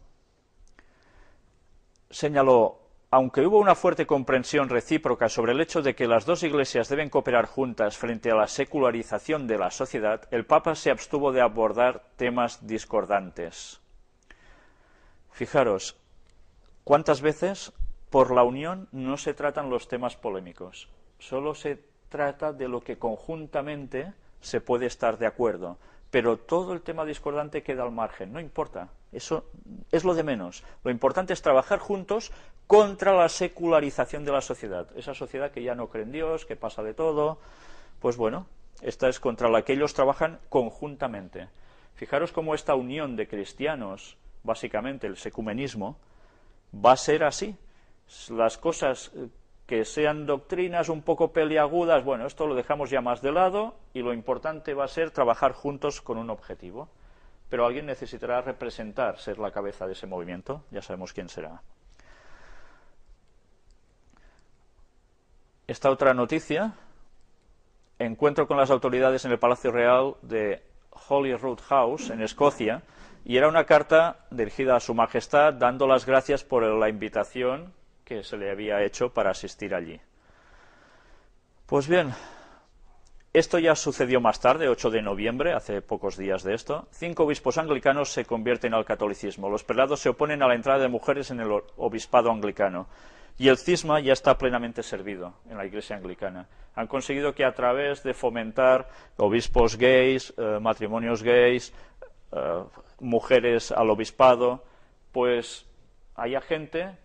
señaló: aunque hubo una fuerte comprensión recíproca sobre el hecho de que las dos iglesias deben cooperar juntas frente a la secularización de la sociedad, el Papa se abstuvo de abordar temas discordantes. Fijaros, ¿cuántas veces por la unión no se tratan los temas polémicos? Solo se trata de lo que conjuntamente se puede estar de acuerdo, pero todo el tema discordante queda al margen, no importa, eso es lo de menos. Lo importante es trabajar juntos contra la secularización de la sociedad, esa sociedad que ya no cree en Dios, que pasa de todo. Pues bueno, esta es contra la que ellos trabajan conjuntamente. Fijaros cómo esta unión de cristianos, básicamente el secumenismo, va a ser así. Las cosas que sean doctrinas un poco peliagudas, bueno, esto lo dejamos ya más de lado y lo importante va a ser trabajar juntos con un objetivo. Pero alguien necesitará representar, ser la cabeza de ese movimiento, ya sabemos quién será. Esta otra noticia: encuentro con las autoridades en el Palacio Real de Holyrood House, en Escocia, y era una carta dirigida a Su Majestad dando las gracias por la invitación que se le había hecho para asistir allí. Pues bien, esto ya sucedió más tarde, 8 de noviembre, hace pocos días de esto. 5 obispos anglicanos se convierten al catolicismo. Los prelados se oponen a la entrada de mujeres en el obispado anglicano. Y el cisma ya está plenamente servido en la Iglesia anglicana. Han conseguido que a través de fomentar obispos gays, matrimonios gays, mujeres al obispado, pues haya gente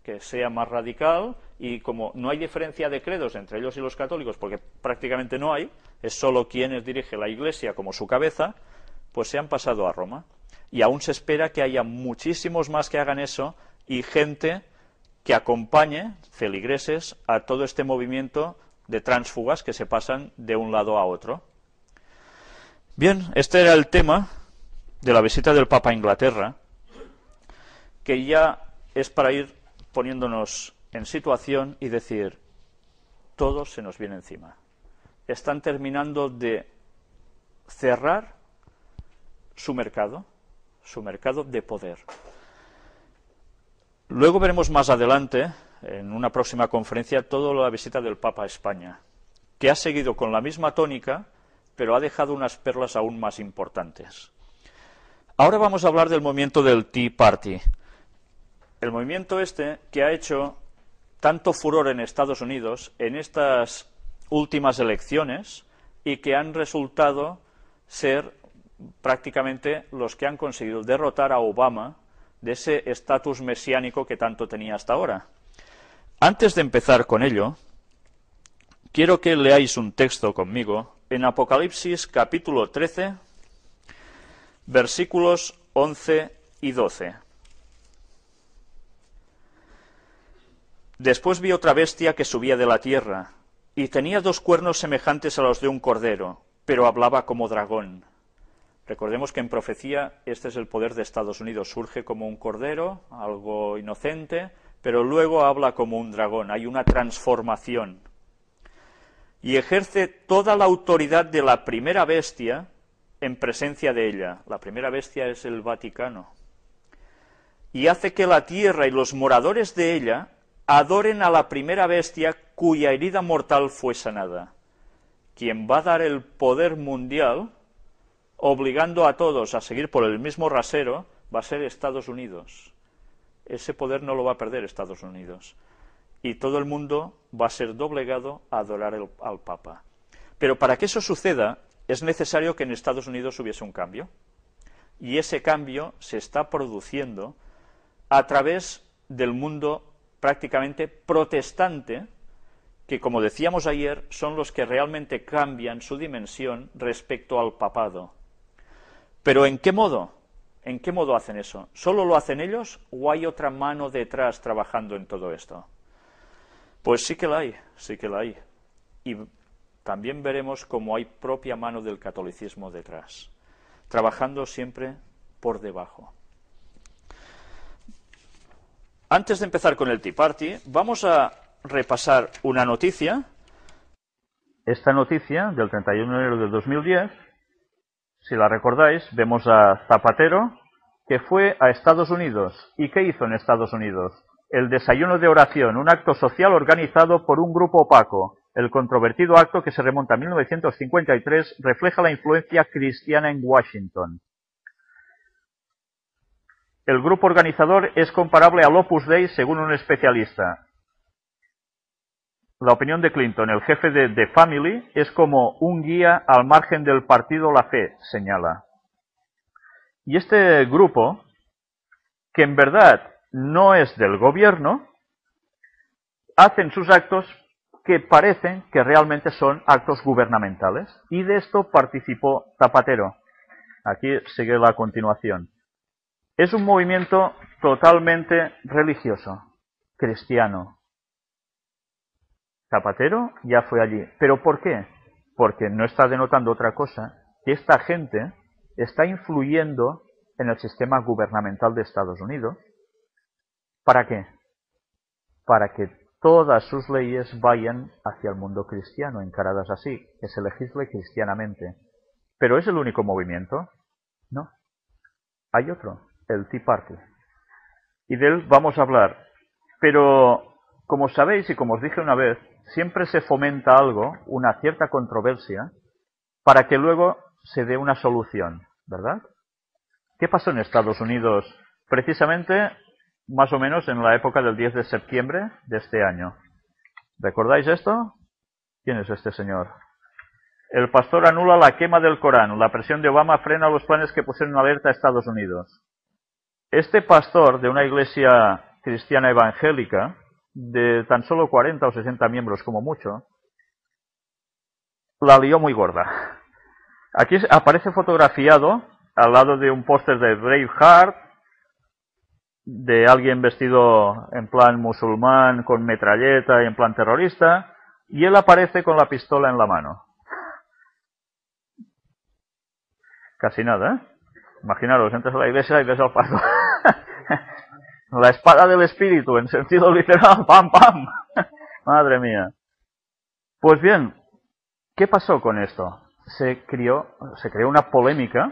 que sea más radical, y como no hay diferencia de credos entre ellos y los católicos, porque prácticamente no hay, es solo quienes dirige la Iglesia como su cabeza, pues se han pasado a Roma. Y aún se espera que haya muchísimos más que hagan eso, y gente que acompañe, feligreses, a todo este movimiento de tránsfugas que se pasan de un lado a otro. Bien, este era el tema de la visita del Papa a Inglaterra, que ya es para ir poniéndonos en situación y decir: todo se nos viene encima. Están terminando de cerrar su mercado de poder. Luego veremos más adelante, en una próxima conferencia, toda la visita del Papa a España, que ha seguido con la misma tónica, pero ha dejado unas perlas aún más importantes. Ahora vamos a hablar del movimiento del Tea Party. El movimiento este que ha hecho tanto furor en Estados Unidos en estas últimas elecciones, y que han resultado ser prácticamente los que han conseguido derrotar a Obama de ese estatus mesiánico que tanto tenía hasta ahora. Antes de empezar con ello, quiero que leáis un texto conmigo en Apocalipsis capítulo 13, versículos 11 y 12. Después vi otra bestia que subía de la tierra, y tenía 2 cuernos semejantes a los de un cordero, pero hablaba como dragón. Recordemos que en profecía este es el poder de Estados Unidos. Surge como un cordero, algo inocente, pero luego habla como un dragón. Hay una transformación. Y ejerce toda la autoridad de la primera bestia en presencia de ella. La primera bestia es el Vaticano. Y hace que la tierra y los moradores de ella adoren a la primera bestia cuya herida mortal fue sanada. Quien va a dar el poder mundial, obligando a todos a seguir por el mismo rasero, va a ser Estados Unidos. Ese poder no lo va a perder Estados Unidos. Y todo el mundo va a ser doblegado a adorar al Papa. Pero para que eso suceda, es necesario que en Estados Unidos hubiese un cambio. Y ese cambio se está produciendo a través del mundo prácticamente protestante, que, como decíamos ayer, son los que realmente cambian su dimensión respecto al papado. Pero ¿en qué modo? ¿En qué modo hacen eso? ¿Solo lo hacen ellos o hay otra mano detrás trabajando en todo esto? Pues sí que la hay, sí que la hay. Y también veremos cómo hay propia mano del catolicismo detrás, trabajando siempre por debajo. Antes de empezar con el Tea Party, vamos a repasar una noticia. Esta noticia, del 31 de enero de 2010, si la recordáis, vemos a Zapatero, que fue a Estados Unidos. ¿Y qué hizo en Estados Unidos? El desayuno de oración, un acto social organizado por un grupo opaco. El controvertido acto, que se remonta a 1953, refleja la influencia cristiana en Washington. El grupo organizador es comparable al Opus Dei según un especialista. La opinión de Clinton, el jefe de The Family, es como un guía al margen del partido La Fe, señala. Y este grupo, que en verdad no es del gobierno, hacen sus actos que parecen que realmente son actos gubernamentales. Y de esto participó Zapatero. Aquí sigue la continuación. Es un movimiento totalmente religioso, cristiano. Zapatero ya fue allí. ¿Pero por qué? Porque no está denotando otra cosa, que esta gente está influyendo en el sistema gubernamental de Estados Unidos. ¿Para qué? Para que todas sus leyes vayan hacia el mundo cristiano, encaradas así, que se legisle cristianamente. ¿Pero es el único movimiento? No. Hay otro, el Tea Party. Y de él vamos a hablar. Pero, como sabéis y como os dije una vez, siempre se fomenta algo, una cierta controversia, para que luego se dé una solución, ¿verdad? ¿Qué pasó en Estados Unidos precisamente más o menos en la época del 10 de septiembre de este año? ¿Recordáis esto? ¿Quién es este señor? El pastor anula la quema del Corán. La presión de Obama frena los planes que pusieron en alerta a Estados Unidos. Este pastor de una iglesia cristiana evangélica, de tan solo 40 o 60 miembros como mucho, la lió muy gorda. Aquí aparece fotografiado al lado de un póster de Braveheart, de alguien vestido en plan musulmán, con metralleta y en plan terrorista, y él aparece con la pistola en la mano. Casi nada, ¿eh? Imaginaros, entras a la iglesia y ves al pastor. La espada del espíritu, en sentido literal, ¡pam, pam! Madre mía. Pues bien, ¿qué pasó con esto? Se creó una polémica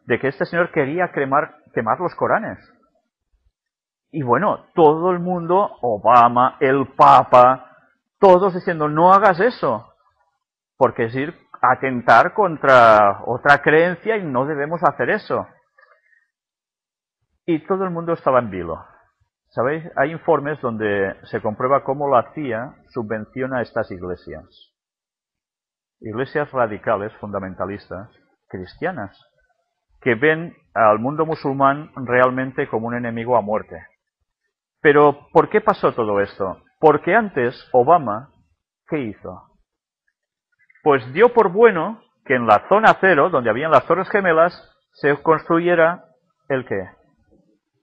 de que este señor quería quemar los Coranes. Y bueno, todo el mundo, Obama, el Papa, todos diciendo, no hagas eso, porque es ir a atentar contra otra creencia y no debemos hacer eso. Y todo el mundo estaba en vilo. ¿Sabéis? Hay informes donde se comprueba cómo la CIA subvenciona a estas iglesias. Iglesias radicales, fundamentalistas, cristianas, que ven al mundo musulmán realmente como un enemigo a muerte. Pero, ¿por qué pasó todo esto? Porque antes Obama, ¿qué hizo? Pues dio por bueno que en la zona cero, donde habían las Torres Gemelas, se construyera, ¿el qué?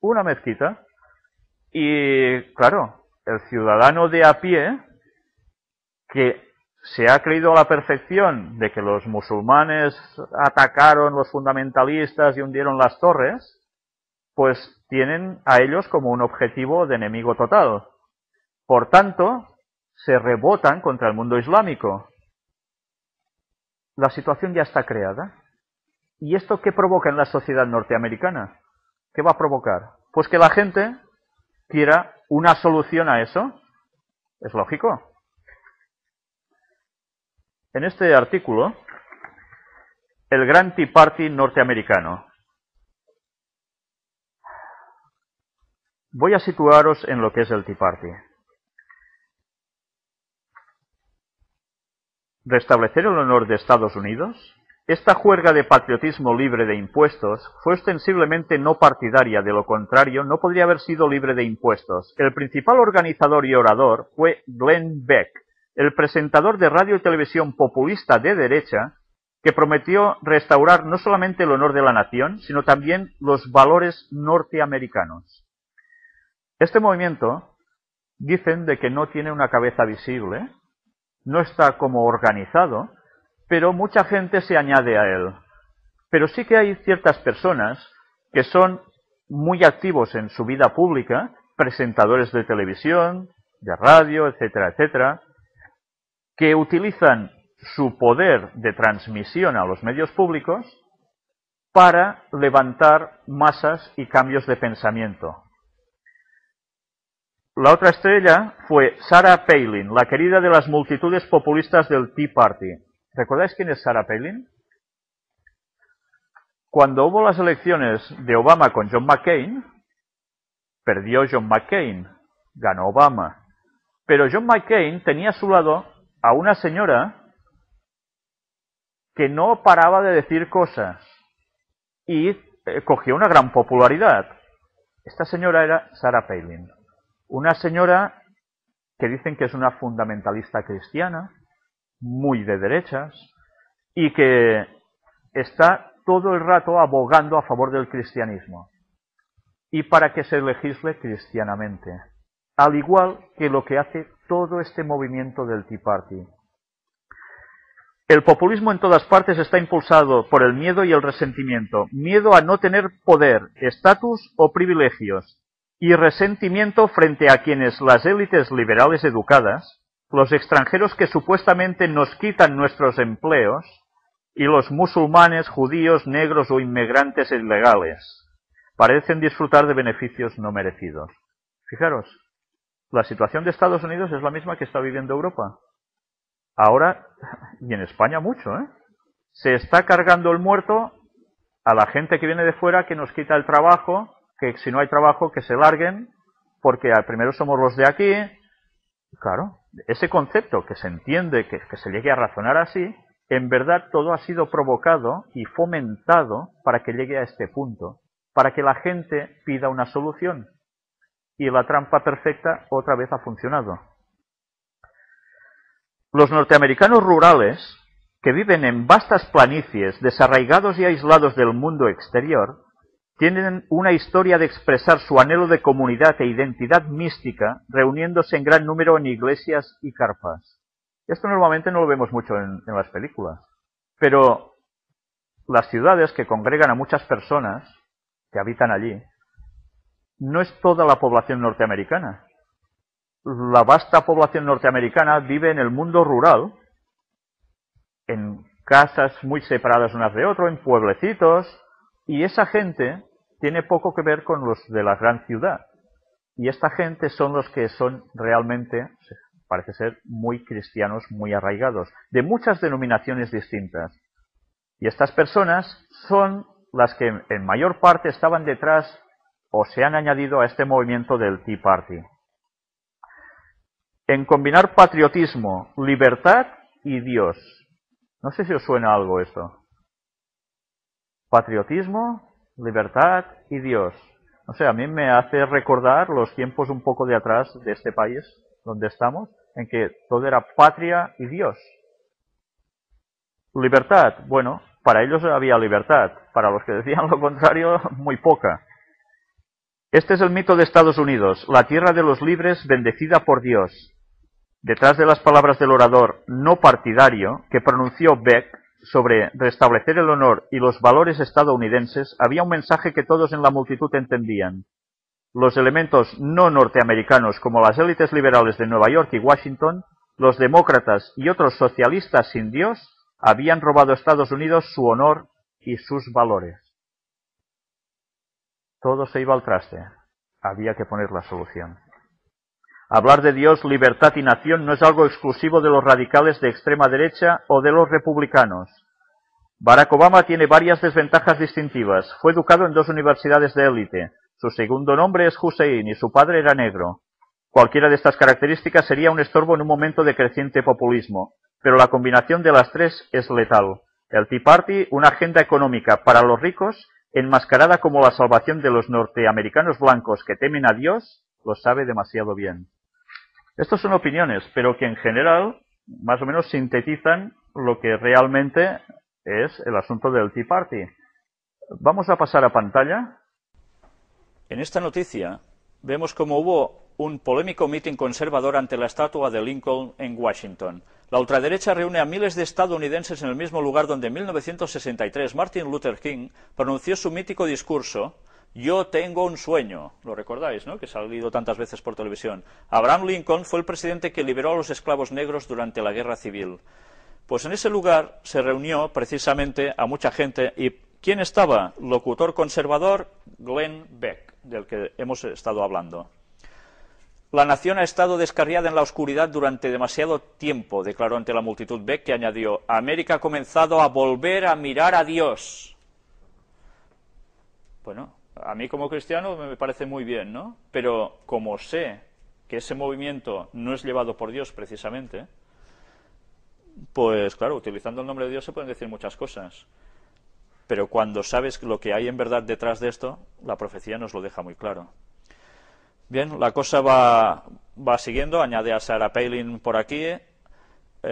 Una mezquita. Y, claro, el ciudadano de a pie, que se ha creído a la perfección de que los musulmanes atacaron los fundamentalistas y hundieron las torres, pues tienen a ellos como un objetivo de enemigo total. Por tanto, se rebotan contra el mundo islámico. La situación ya está creada. ¿Y esto qué provoca en la sociedad norteamericana? ¿Qué va a provocar? Pues que la gente quiera una solución a eso. Es lógico. En este artículo, el Gran Tea Party norteamericano. Voy a situaros en lo que es el Tea Party. ¿Restablecer el honor de Estados Unidos? Esta juerga de patriotismo libre de impuestos fue ostensiblemente no partidaria, de lo contrario no podría haber sido libre de impuestos. El principal organizador y orador fue Glenn Beck, el presentador de radio y televisión populista de derecha, que prometió restaurar no solamente el honor de la nación, sino también los valores norteamericanos. Este movimiento dicen de que no tiene una cabeza visible, no está como organizado, pero mucha gente se añade a él. Pero sí que hay ciertas personas que son muy activos en su vida pública, presentadores de televisión, de radio, etcétera, etcétera, que utilizan su poder de transmisión a los medios públicos para levantar masas y cambios de pensamiento. La otra estrella fue Sarah Palin, la querida de las multitudes populistas del Tea Party. ¿Recordáis quién es Sarah Palin? Cuando hubo las elecciones de Obama con John McCain, perdió John McCain, ganó Obama. Pero John McCain tenía a su lado a una señora que no paraba de decir cosas y cogió una gran popularidad. Esta señora era Sarah Palin, una señora que dicen que es una fundamentalista cristiana, muy de derechas, y que está todo el rato abogando a favor del cristianismo y para que se legisle cristianamente, al igual que lo que hace todo este movimiento del Tea Party. El populismo en todas partes está impulsado por el miedo y el resentimiento, miedo a no tener poder, estatus o privilegios, y resentimiento frente a quienes las élites liberales educadas, los extranjeros que supuestamente nos quitan nuestros empleos, y los musulmanes, judíos, negros o inmigrantes ilegales parecen disfrutar de beneficios no merecidos. Fijaros, la situación de Estados Unidos es la misma que está viviendo Europa. Ahora, y en España mucho, se está cargando el muerto a la gente que viene de fuera, que nos quita el trabajo, que si no hay trabajo que se larguen, porque primero somos los de aquí. Claro, ese concepto que se entiende, que se llegue a razonar así, en verdad todo ha sido provocado y fomentado para que llegue a este punto, para que la gente pida una solución. Y la trampa perfecta otra vez ha funcionado. Los norteamericanos rurales, que viven en vastas planicies, desarraigados y aislados del mundo exterior, tienen una historia de expresar su anhelo de comunidad e identidad mística, reuniéndose en gran número en iglesias y carpas. Esto normalmente no lo vemos mucho en las películas, pero las ciudades que congregan a muchas personas que habitan allí, no es toda la población norteamericana. La vasta población norteamericana vive en el mundo rural, en casas muy separadas unas de otras, en pueblecitos, y esa gente tiene poco que ver con los de la gran ciudad. Y esta gente son los que son realmente, parece ser, muy cristianos, muy arraigados, de muchas denominaciones distintas. Y estas personas son las que en mayor parte estaban detrás o se han añadido a este movimiento del Tea Party. En combinar patriotismo, libertad y Dios. No sé si os suena algo esto. Patriotismo, libertad y Dios. No sé, a mí me hace recordar los tiempos un poco de atrás de este país donde estamos, en que todo era patria y Dios. Libertad, bueno, para ellos había libertad, para los que decían lo contrario, muy poca. Este es el mito de Estados Unidos, la tierra de los libres bendecida por Dios. Detrás de las palabras del orador no partidario que pronunció Beck sobre restablecer el honor y los valores estadounidenses, había un mensaje que todos en la multitud entendían. Los elementos no norteamericanos, como las élites liberales de Nueva York y Washington, los demócratas y otros socialistas sin Dios, habían robado a Estados Unidos su honor y sus valores. Todo se iba al traste. Había que poner la solución. Hablar de Dios, libertad y nación no es algo exclusivo de los radicales de extrema derecha o de los republicanos. Barack Obama tiene varias desventajas distintivas. Fue educado en 2 universidades de élite. Su segundo nombre es Hussein y su padre era negro. Cualquiera de estas características sería un estorbo en un momento de creciente populismo, pero la combinación de las tres es letal. El Tea Party, una agenda económica para los ricos, enmascarada como la salvación de los norteamericanos blancos que temen a Dios, lo sabe demasiado bien. Estas son opiniones, pero que en general más o menos sintetizan lo que realmente es el asunto del Tea Party. Vamos a pasar a pantalla. En esta noticia vemos cómo hubo un polémico mitin conservador ante la estatua de Lincoln en Washington. La ultraderecha reúne a miles de estadounidenses en el mismo lugar donde en 1963 Martin Luther King pronunció su mítico discurso «Yo tengo un sueño». Lo recordáis, ¿no?, que se ha leído tantas veces por televisión. Abraham Lincoln fue el presidente que liberó a los esclavos negros durante la Guerra Civil. Pues en ese lugar se reunió precisamente a mucha gente y ¿Quién estaba? Locutor conservador Glenn Beck, del que hemos estado hablando. La nación ha estado descarriada en la oscuridad durante demasiado tiempo, declaró ante la multitud Beck, que añadió: América ha comenzado a volver a mirar a Dios. Bueno, a mí como cristiano me parece muy bien, ¿no? Pero como sé que ese movimiento no es llevado por Dios precisamente, pues claro, utilizando el nombre de Dios se pueden decir muchas cosas. Pero cuando sabes lo que hay en verdad detrás de esto, la profecía nos lo deja muy claro. Bien, la cosa va siguiendo, añade a Sarah Palin por aquí.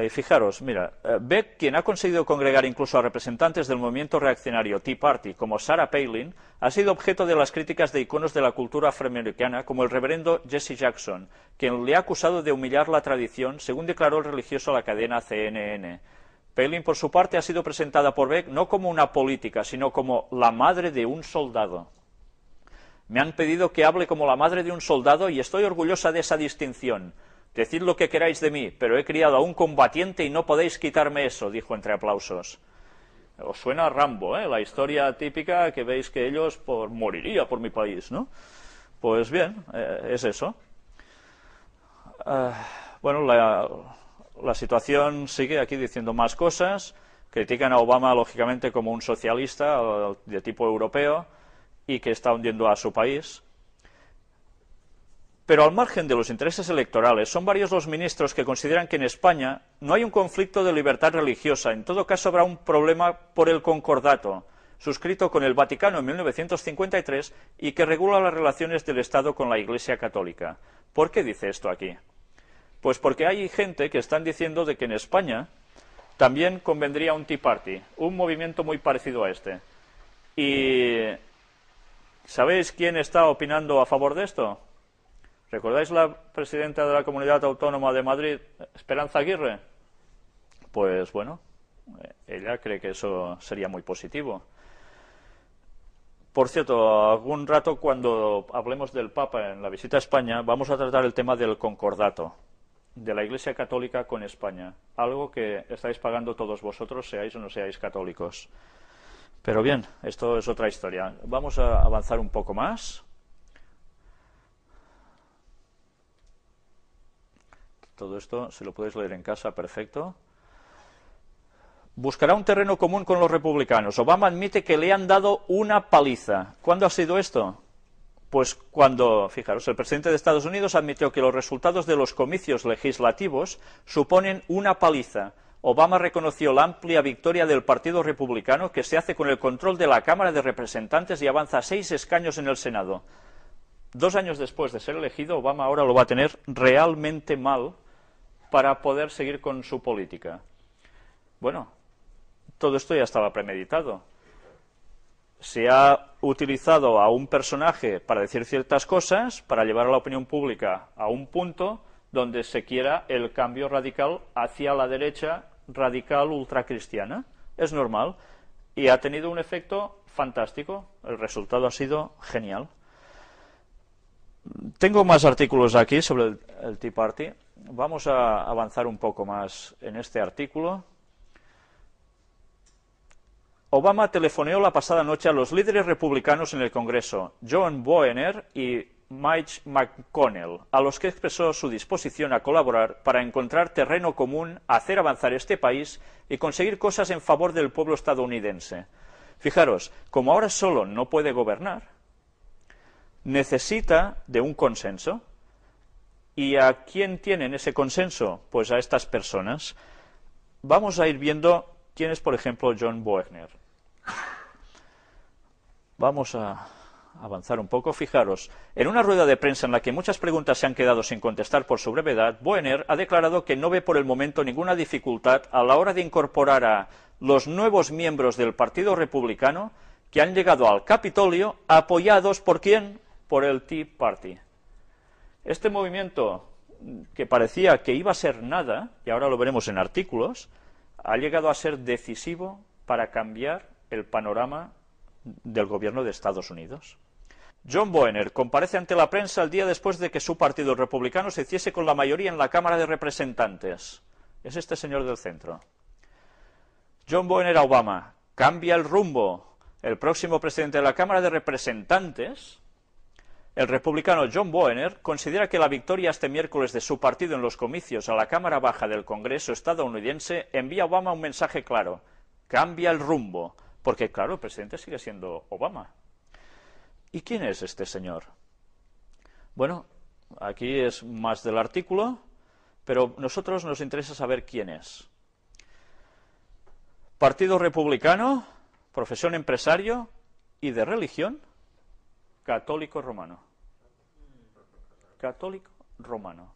Fijaros, mira, Beck, quien ha conseguido congregar incluso a representantes del movimiento reaccionario Tea Party, como Sarah Palin, ha sido objeto de las críticas de iconos de la cultura afroamericana, como el reverendo Jesse Jackson, quien le ha acusado de humillar la tradición, según declaró el religioso a la cadena CNN. Palin, por su parte, ha sido presentada por Beck no como una política, sino como la madre de un soldado. Me han pedido que hable como la madre de un soldado y estoy orgullosa de esa distinción. Decid lo que queráis de mí, pero he criado a un combatiente y no podéis quitarme eso, dijo entre aplausos. Os suena a Rambo, ¿eh? La historia típica que veis que ellos moriría por mi país, ¿no? Pues bien, es eso. Bueno, la situación sigue aquí diciendo más cosas. Critican a Obama, lógicamente, como un socialista de tipo europeo y que está hundiendo a su país. Pero al margen de los intereses electorales, son varios los ministros que consideran que en España no hay un conflicto de libertad religiosa. En todo caso, habrá un problema por el concordato, suscrito con el Vaticano en 1953 y que regula las relaciones del Estado con la Iglesia Católica. ¿Por qué dice esto aquí? Pues porque hay gente que están diciendo de que en España también convendría un Tea Party, un movimiento muy parecido a este. Y ¿sabéis quién está opinando a favor de esto? ¿Recordáis la presidenta de la Comunidad Autónoma de Madrid, Esperanza Aguirre? Pues bueno, ella cree que eso sería muy positivo. Por cierto, algún rato cuando hablemos del Papa en la visita a España, vamos a tratar el tema del concordato de la Iglesia Católica con España, algo que estáis pagando todos vosotros, seáis o no seáis católicos. Pero bien, esto es otra historia. Vamos a avanzar un poco más. Todo esto, si lo podéis leer en casa, perfecto. Buscará un terreno común con los republicanos. Obama admite que le han dado una paliza. ¿Cuándo ha sido esto? Pues cuando, fijaros, el presidente de Estados Unidos admitió que los resultados de los comicios legislativos suponen una paliza. Obama reconoció la amplia victoria del Partido Republicano, que se hace con el control de la Cámara de Representantes y avanza 6 escaños en el Senado. 2 años después de ser elegido, Obama ahora lo va a tener realmente mal para poder seguir con su política. Bueno, todo esto ya estaba premeditado. Se ha utilizado a un personaje para decir ciertas cosas, para llevar a la opinión pública a un punto donde se quiera el cambio radical hacia la derecha radical ultracristiana. Es normal. Y ha tenido un efecto fantástico. El resultado ha sido genial. Tengo más artículos aquí sobre el Tea Party. Vamos a avanzar un poco más en este artículo. Obama telefoneó la pasada noche a los líderes republicanos en el Congreso, John Boehner y Mitch McConnell, a los que expresó su disposición a colaborar para encontrar terreno común, hacer avanzar este país y conseguir cosas en favor del pueblo estadounidense. Fijaros, como ahora solo no puede gobernar, necesita de un consenso. ¿Y a quién tienen ese consenso? Pues a estas personas. Vamos a ir viendo quién es, por ejemplo, John Boehner. Vamos a avanzar un poco. Fijaros, en una rueda de prensa en la que muchas preguntas se han quedado sin contestar por su brevedad, Boehner ha declarado que no ve por el momento ninguna dificultad a la hora de incorporar a los nuevos miembros del Partido Republicano que han llegado al Capitolio apoyados ¿por quién? Por el Tea Party. Este movimiento, que parecía que iba a ser nada, y ahora lo veremos en artículos, ha llegado a ser decisivo para cambiar el panorama del gobierno de Estados Unidos. John Boehner comparece ante la prensa el día después de que su partido republicano se hiciese con la mayoría en la Cámara de Representantes. Es este señor del centro. John Boehner a Obama: cambia el rumbo. el próximo presidente de la Cámara de Representantes, el republicano John Boehner, considera que la victoria este miércoles de su partido en los comicios a la Cámara Baja del Congreso estadounidense envía a Obama un mensaje claro: cambia el rumbo, porque claro, el presidente sigue siendo Obama. ¿Y quién es este señor? Bueno, aquí es más del artículo, pero a nosotros nos interesa saber quién es. Partido Republicano, profesión empresario y de religión católico romano. Católico romano.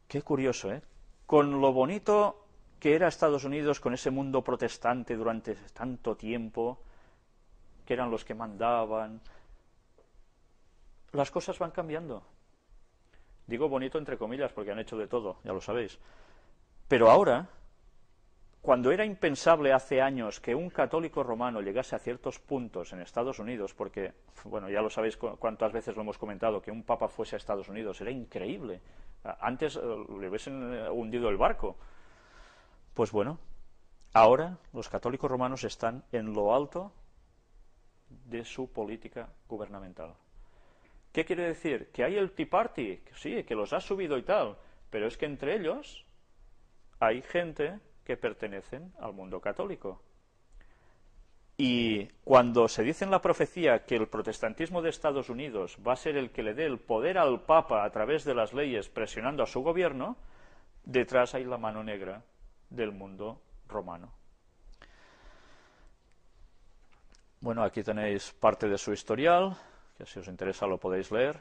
Qué curioso, ¿eh? Con lo bonito que era Estados Unidos, con ese mundo protestante durante tanto tiempo, que eran los que mandaban, las cosas van cambiando. Digo bonito entre comillas porque han hecho de todo, ya lo sabéis. Pero ahora, cuando era impensable hace años que un católico romano llegase a ciertos puntos en Estados Unidos, porque, bueno, ya lo sabéis cuántas veces lo hemos comentado, que un papa fuese a Estados Unidos, era increíble. Antes le hubiesen hundido el barco. Pues bueno, ahora los católicos romanos están en lo alto de su política gubernamental. ¿Qué quiere decir? Que hay el Tea Party, que sí, que los ha subido y tal, pero es que entre ellos hay gente que pertenecen al mundo católico. Y cuando se dice en la profecía que el protestantismo de Estados Unidos va a ser el que le dé el poder al Papa a través de las leyes presionando a su gobierno, detrás hay la mano negra del mundo romano. Bueno, aquí tenéis parte de su historial, que si os interesa lo podéis leer.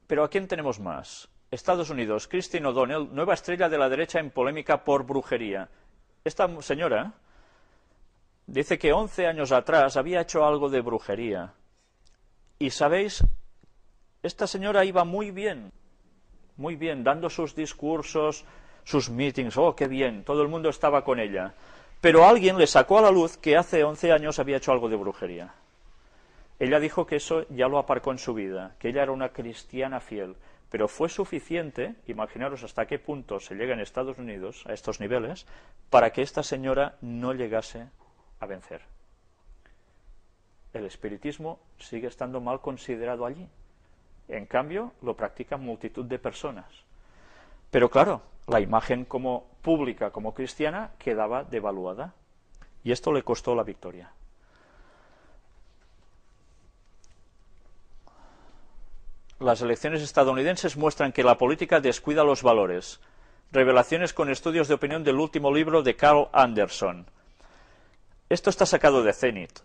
Pero ¿a quién tenemos más? Estados Unidos, Christine O'Donnell, nueva estrella de la derecha en polémica por brujería. Esta señora dice que 11 años atrás había hecho algo de brujería. Y sabéis, esta señora iba muy bien, dando sus discursos, sus meetings, oh, qué bien, todo el mundo estaba con ella. Pero alguien le sacó a la luz que hace 11 años había hecho algo de brujería. Ella dijo que eso ya lo aparcó en su vida, que ella era una cristiana fiel. Pero fue suficiente, imaginaros hasta qué punto se llega en Estados Unidos, a estos niveles, para que esta señora no llegase a vencer. El espiritismo sigue estando mal considerado allí. En cambio, lo practican multitud de personas. Pero claro, la imagen como pública, como cristiana, quedaba devaluada. Y esto le costó la victoria. Las elecciones estadounidenses muestran que la política descuida los valores. Revelaciones con estudios de opinión del último libro de Carl Anderson. Esto está sacado de Zenit.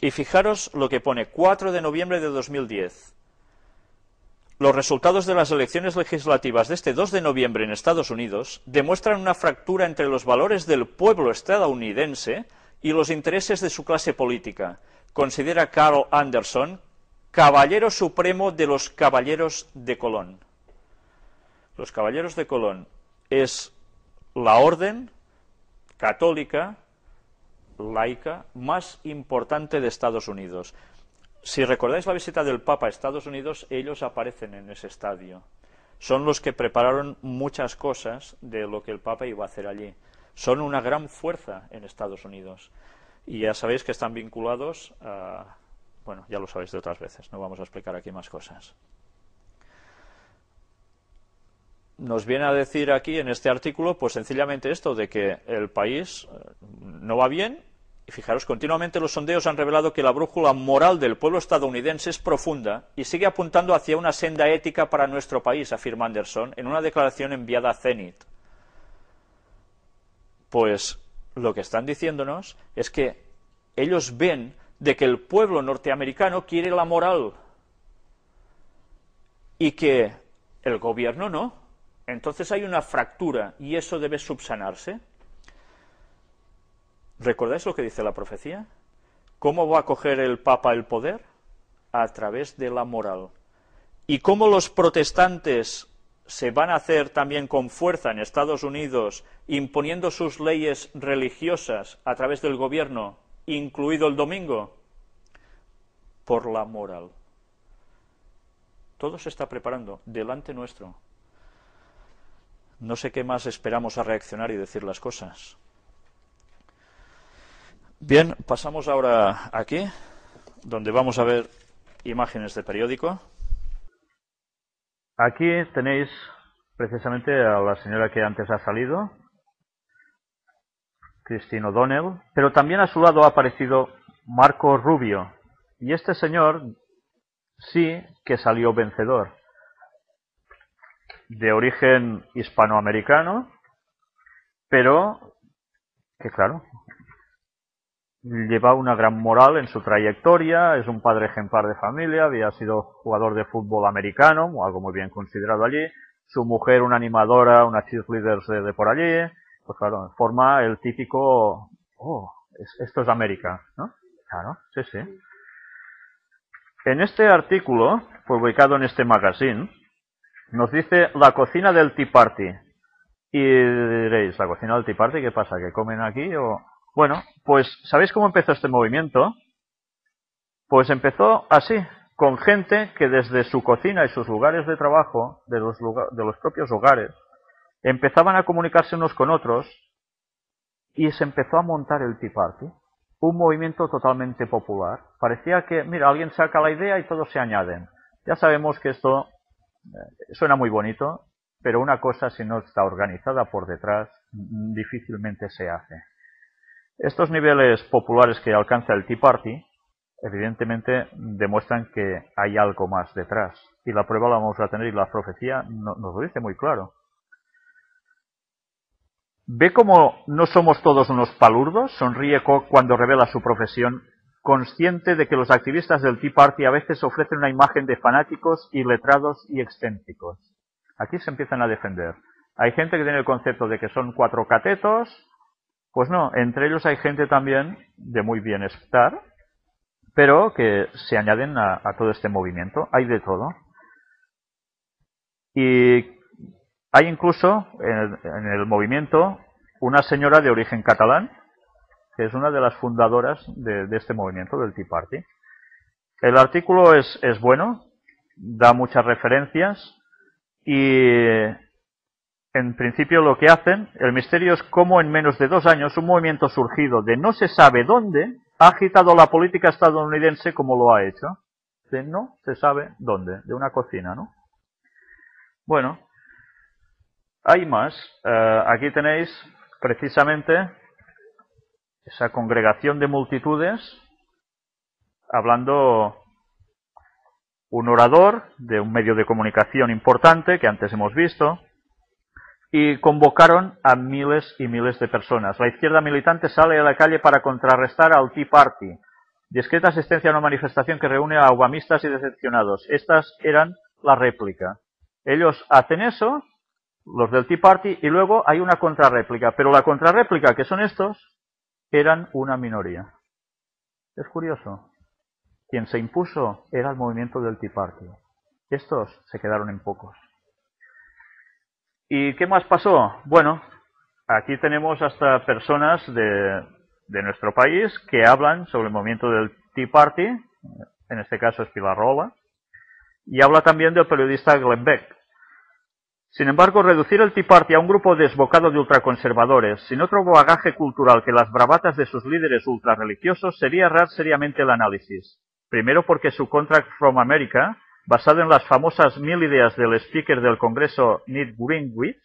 Y fijaros lo que pone 4 de noviembre de 2010. Los resultados de las elecciones legislativas de este 2 de noviembre en Estados Unidos demuestran una fractura entre los valores del pueblo estadounidense y los intereses de su clase política, considera Carl Anderson, caballero supremo de los caballeros de Colón. Los caballeros de Colón es la orden católica, laica, más importante de Estados Unidos. Si recordáis la visita del Papa a Estados Unidos, ellos aparecen en ese estadio. Son los que prepararon muchas cosas de lo que el Papa iba a hacer allí. Son una gran fuerza en Estados Unidos. Y ya sabéis que están vinculados a... Bueno, ya lo sabéis de otras veces, no vamos a explicar aquí más cosas. Nos viene a decir aquí en este artículo, pues sencillamente esto, de que el país no va bien, y fijaros, continuamente los sondeos han revelado que la brújula moral del pueblo estadounidense es profunda y sigue apuntando hacia una senda ética para nuestro país, afirma Anderson, en una declaración enviada a Zenit. Pues lo que están diciéndonos es que ellos ven de que el pueblo norteamericano quiere la moral y que el gobierno no. Entonces hay una fractura y eso debe subsanarse. ¿Recordáis lo que dice la profecía? ¿Cómo va a coger el Papa el poder? A través de la moral. ¿Y cómo los protestantes se van a hacer también con fuerza en Estados Unidos, imponiendo sus leyes religiosas a través del gobierno, incluido el domingo? Por la moral. Todo se está preparando delante nuestro. No sé qué más esperamos a reaccionar y decir las cosas. Bien, pasamos ahora aquí, donde vamos a ver imágenes de periódico. Aquí tenéis precisamente a la señora que antes ha salido, Christine O'Donnell, pero también a su lado ha aparecido Marco Rubio. Y este señor sí que salió vencedor. De origen hispanoamericano, pero que claro, lleva una gran moral en su trayectoria, es un padre ejemplar de familia, había sido jugador de fútbol americano, algo muy bien considerado allí, su mujer una animadora, una cheerleader de por allí, pues claro, forma el típico, esto es América, ¿no? Claro, sí, sí. En este artículo, publicado en este magazine, nos dice la cocina del Tea Party. Y diréis, ¿la cocina del Tea Party qué pasa? ¿Que comen aquí o...? Bueno, pues ¿sabéis cómo empezó este movimiento? Pues empezó así, con gente que desde su cocina y sus lugares de trabajo, de los propios hogares, empezaban a comunicarse unos con otros y se empezó a montar el Tea Party. Un movimiento totalmente popular. Parecía que, mira, alguien saca la idea y todos se añaden. Ya sabemos que esto suena muy bonito, pero una cosa, si no está organizada por detrás, difícilmente se hace. Estos niveles populares que alcanza el Tea Party, evidentemente demuestran que hay algo más detrás. Y la prueba la vamos a tener y la profecía nos lo dice muy claro. ¿Ve cómo no somos todos unos palurdos? Sonríe Koch cuando revela su profesión, consciente de que los activistas del Tea Party a veces ofrecen una imagen de fanáticos, iletrados y excéntricos. Aquí se empiezan a defender. Hay gente que tiene el concepto de que son 4 catetos. Pues no, entre ellos hay gente también de muy bienestar, pero que se añaden a todo este movimiento. Hay de todo. Y hay incluso en el movimiento una señora de origen catalán, que es una de las fundadoras de este movimiento, del Tea Party. El artículo es bueno, da muchas referencias y en principio lo que hacen, el misterio es cómo en menos de 2 años un movimiento surgido de no se sabe dónde ha agitado la política estadounidense como lo ha hecho. De no se sabe dónde, de una cocina, ¿no? Bueno, hay más. Aquí tenéis precisamente esa congregación de multitudes hablando un orador de un medio de comunicación importante que antes hemos visto, y convocaron a miles y miles de personas. La izquierda militante sale a la calle para contrarrestar al Tea Party. Discreta asistencia a una manifestación que reúne a obamistas y decepcionados. Estas eran la réplica. Ellos hacen eso, los del Tea Party, y luego hay una contrarréplica. Pero la contrarréplica, que son estos, eran una minoría. Es curioso. Quien se impuso era el movimiento del Tea Party. Estos se quedaron en pocos. ¿Y qué más pasó? Bueno, aquí tenemos hasta personas de nuestro país que hablan sobre el movimiento del Tea Party, en este caso es Pilar Rola, y habla también del periodista Glenn Beck. Sin embargo, reducir el Tea Party a un grupo desbocado de ultraconservadores, sin otro bagaje cultural que las bravatas de sus líderes ultrarreligiosos, sería errar seriamente el análisis. Primero porque su Contract from America, basado en las famosas 1000 ideas del speaker del Congreso Newt Gingrich,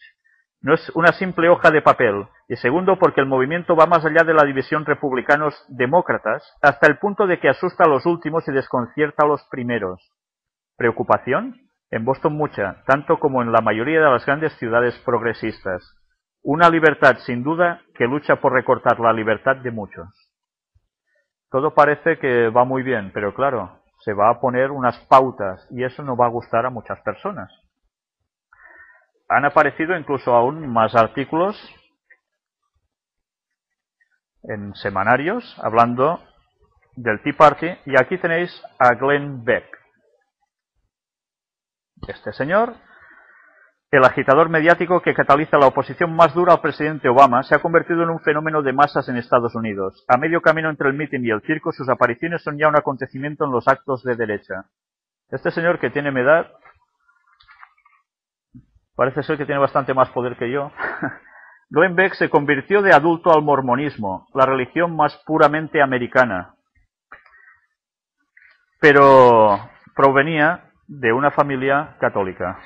no es una simple hoja de papel. Y segundo, porque el movimiento va más allá de la división republicanos-demócratas, hasta el punto de que asusta a los últimos y desconcierta a los primeros. ¿Preocupación? En Boston mucha, tanto como en la mayoría de las grandes ciudades progresistas. Una libertad, sin duda, que lucha por recortar la libertad de muchos. Todo parece que va muy bien, pero claro, se va a poner unas pautas y eso no va a gustar a muchas personas. Han aparecido incluso aún más artículos en semanarios hablando del Tea Party y aquí tenéis a Glenn Beck. Este señor, el agitador mediático que cataliza la oposición más dura al presidente Obama, se ha convertido en un fenómeno de masas en Estados Unidos. A medio camino entre el mitin y el circo, sus apariciones son ya un acontecimiento en los actos de derecha. Este señor, que tiene mi edad, Parece ser que tiene bastante más poder que yo. Glenn Beck se convirtió de adulto al mormonismo, la religión más puramente americana. Pero provenía de una familia católica.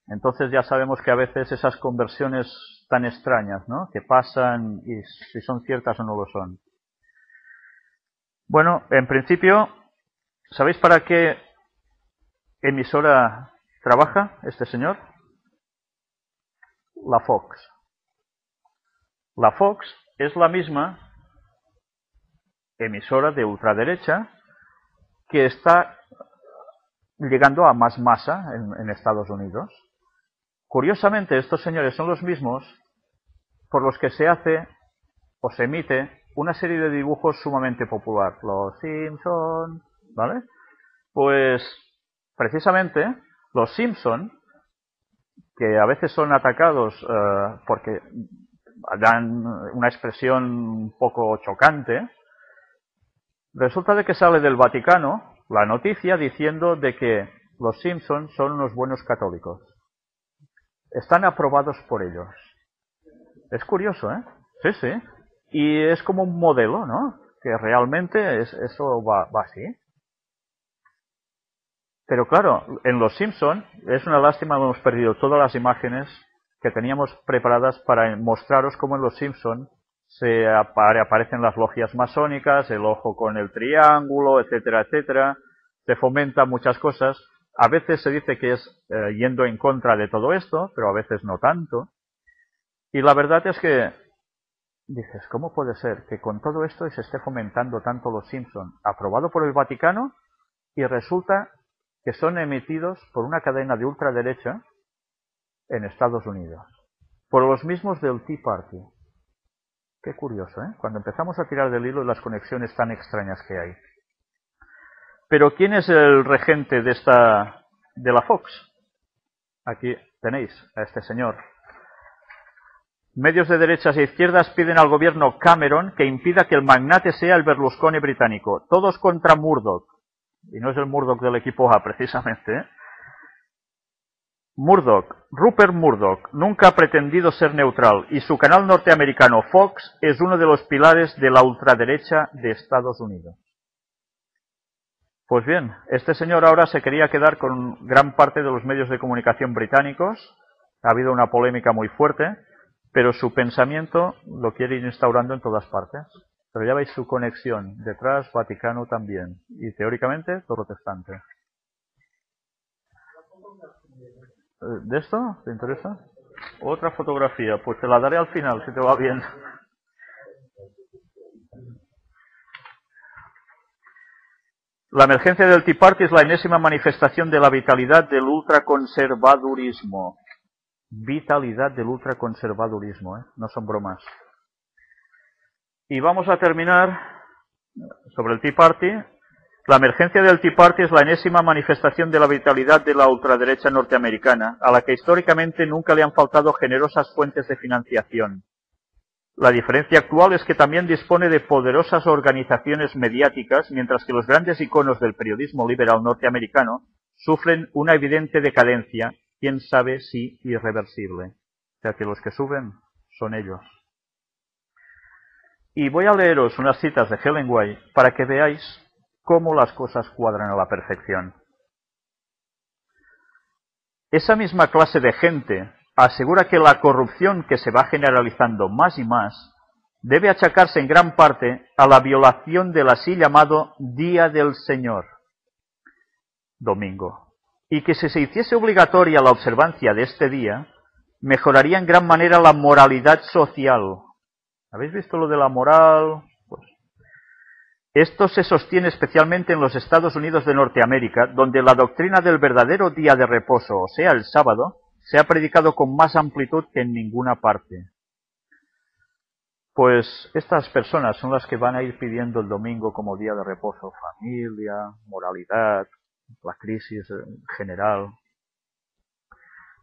Entonces ya sabemos que a veces esas conversiones tan extrañas, ¿no?, que pasan y si son ciertas o no lo son. Bueno, en principio, ¿sabéis para qué emisora trabaja este señor? La Fox. La Fox es la misma emisora de ultraderecha que está llegando a más masa en Estados Unidos. Curiosamente, estos señores son los mismos por los que se hace o se emite una serie de dibujos sumamente popular. Los Simpson, ¿vale? Pues, precisamente, los Simpson, que a veces son atacados porque dan una expresión un poco chocante, resulta de que sale del Vaticano la noticia diciendo de que los Simpson son unos buenos católicos. Están aprobados por ellos. Es curioso, ¿eh? Sí, sí. Y es como un modelo, ¿no? Que realmente eso va así. Pero claro, en Los Simpson es una lástima, hemos perdido todas las imágenes que teníamos preparadas para mostraros cómo en Los Simpson aparecen las logias masónicas, el ojo con el triángulo, etcétera, etcétera. Se fomentan muchas cosas. A veces se dice que es yendo en contra de todo esto, pero a veces no tanto. Y la verdad es que dices, ¿cómo puede ser que con todo esto se esté fomentando tanto Los Simpson, aprobado por el Vaticano, y resulta que son emitidos por una cadena de ultraderecha en Estados Unidos, por los mismos del Tea Party? Qué curioso, ¿eh? Cuando empezamos a tirar del hilo y las conexiones tan extrañas que hay. Pero ¿quién es el regente de la Fox? Aquí tenéis a este señor. Medios de derechas e izquierdas piden al gobierno Cameron que impida que el magnate sea el Berlusconi británico. Todos contra Murdoch. Y no es el Murdoch del equipo A, precisamente, ¿eh? Rupert Murdoch, nunca ha pretendido ser neutral, y su canal norteamericano Fox es uno de los pilares de la ultraderecha de Estados Unidos. Pues bien, este señor ahora se quería quedar con gran parte de los medios de comunicación británicos. Ha habido una polémica muy fuerte, pero su pensamiento lo quiere ir instaurando en todas partes. Pero ya veis su conexión, detrás Vaticano también, y teóricamente protestante. ¿De esto? ¿Te interesa? Otra fotografía, pues te la daré al final, si te va bien. La emergencia del Tea Party es la enésima manifestación de la vitalidad del ultraconservadurismo. Vitalidad del ultraconservadurismo, ¿eh? No son bromas. Y vamos a terminar sobre el Tea Party. La emergencia del Tea Party es la enésima manifestación de la vitalidad de la ultraderecha norteamericana, a la que históricamente nunca le han faltado generosas fuentes de financiación. La diferencia actual es que también dispone de poderosas organizaciones mediáticas, mientras que los grandes iconos del periodismo liberal norteamericano sufren una evidente decadencia, quién sabe si irreversible. O sea que los que suben son ellos. Y voy a leeros unas citas de Helen White para que veáis cómo las cosas cuadran a la perfección. Esa misma clase de gente asegura que la corrupción que se va generalizando más y más debe achacarse en gran parte a la violación del así llamado Día del Señor, domingo, y que si se hiciese obligatoria la observancia de este día, mejoraría en gran manera la moralidad social. ¿Habéis visto lo de la moral? Pues esto se sostiene especialmente en los Estados Unidos de Norteamérica, donde la doctrina del verdadero día de reposo, o sea, el sábado, se ha predicado con más amplitud que en ninguna parte. Pues estas personas son las que van a ir pidiendo el domingo como día de reposo. Familia, moralidad, la crisis general.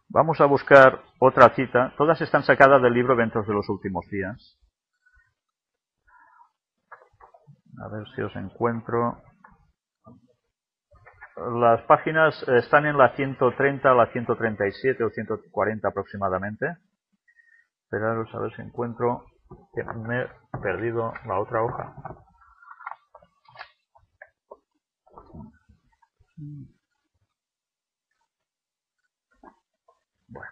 Vamos a buscar otra cita. Todas están sacadas del libro Eventos de los Últimos Días. A ver si os encuentro. Las páginas están en la 130, la 137 o 140 aproximadamente. Esperaros a ver si encuentro, que me he perdido la otra hoja. Bueno.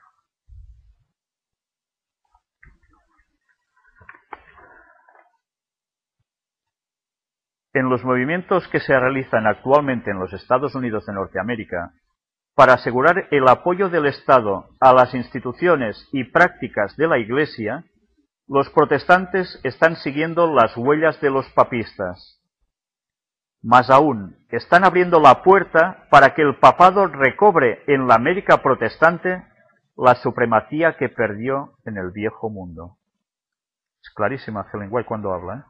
En los movimientos que se realizan actualmente en los Estados Unidos de Norteamérica, para asegurar el apoyo del Estado a las instituciones y prácticas de la Iglesia, los protestantes están siguiendo las huellas de los papistas. Más aún, están abriendo la puerta para que el papado recobre en la América protestante la supremacía que perdió en el viejo mundo. Es clarísima Ellen White cuando habla, ¿eh?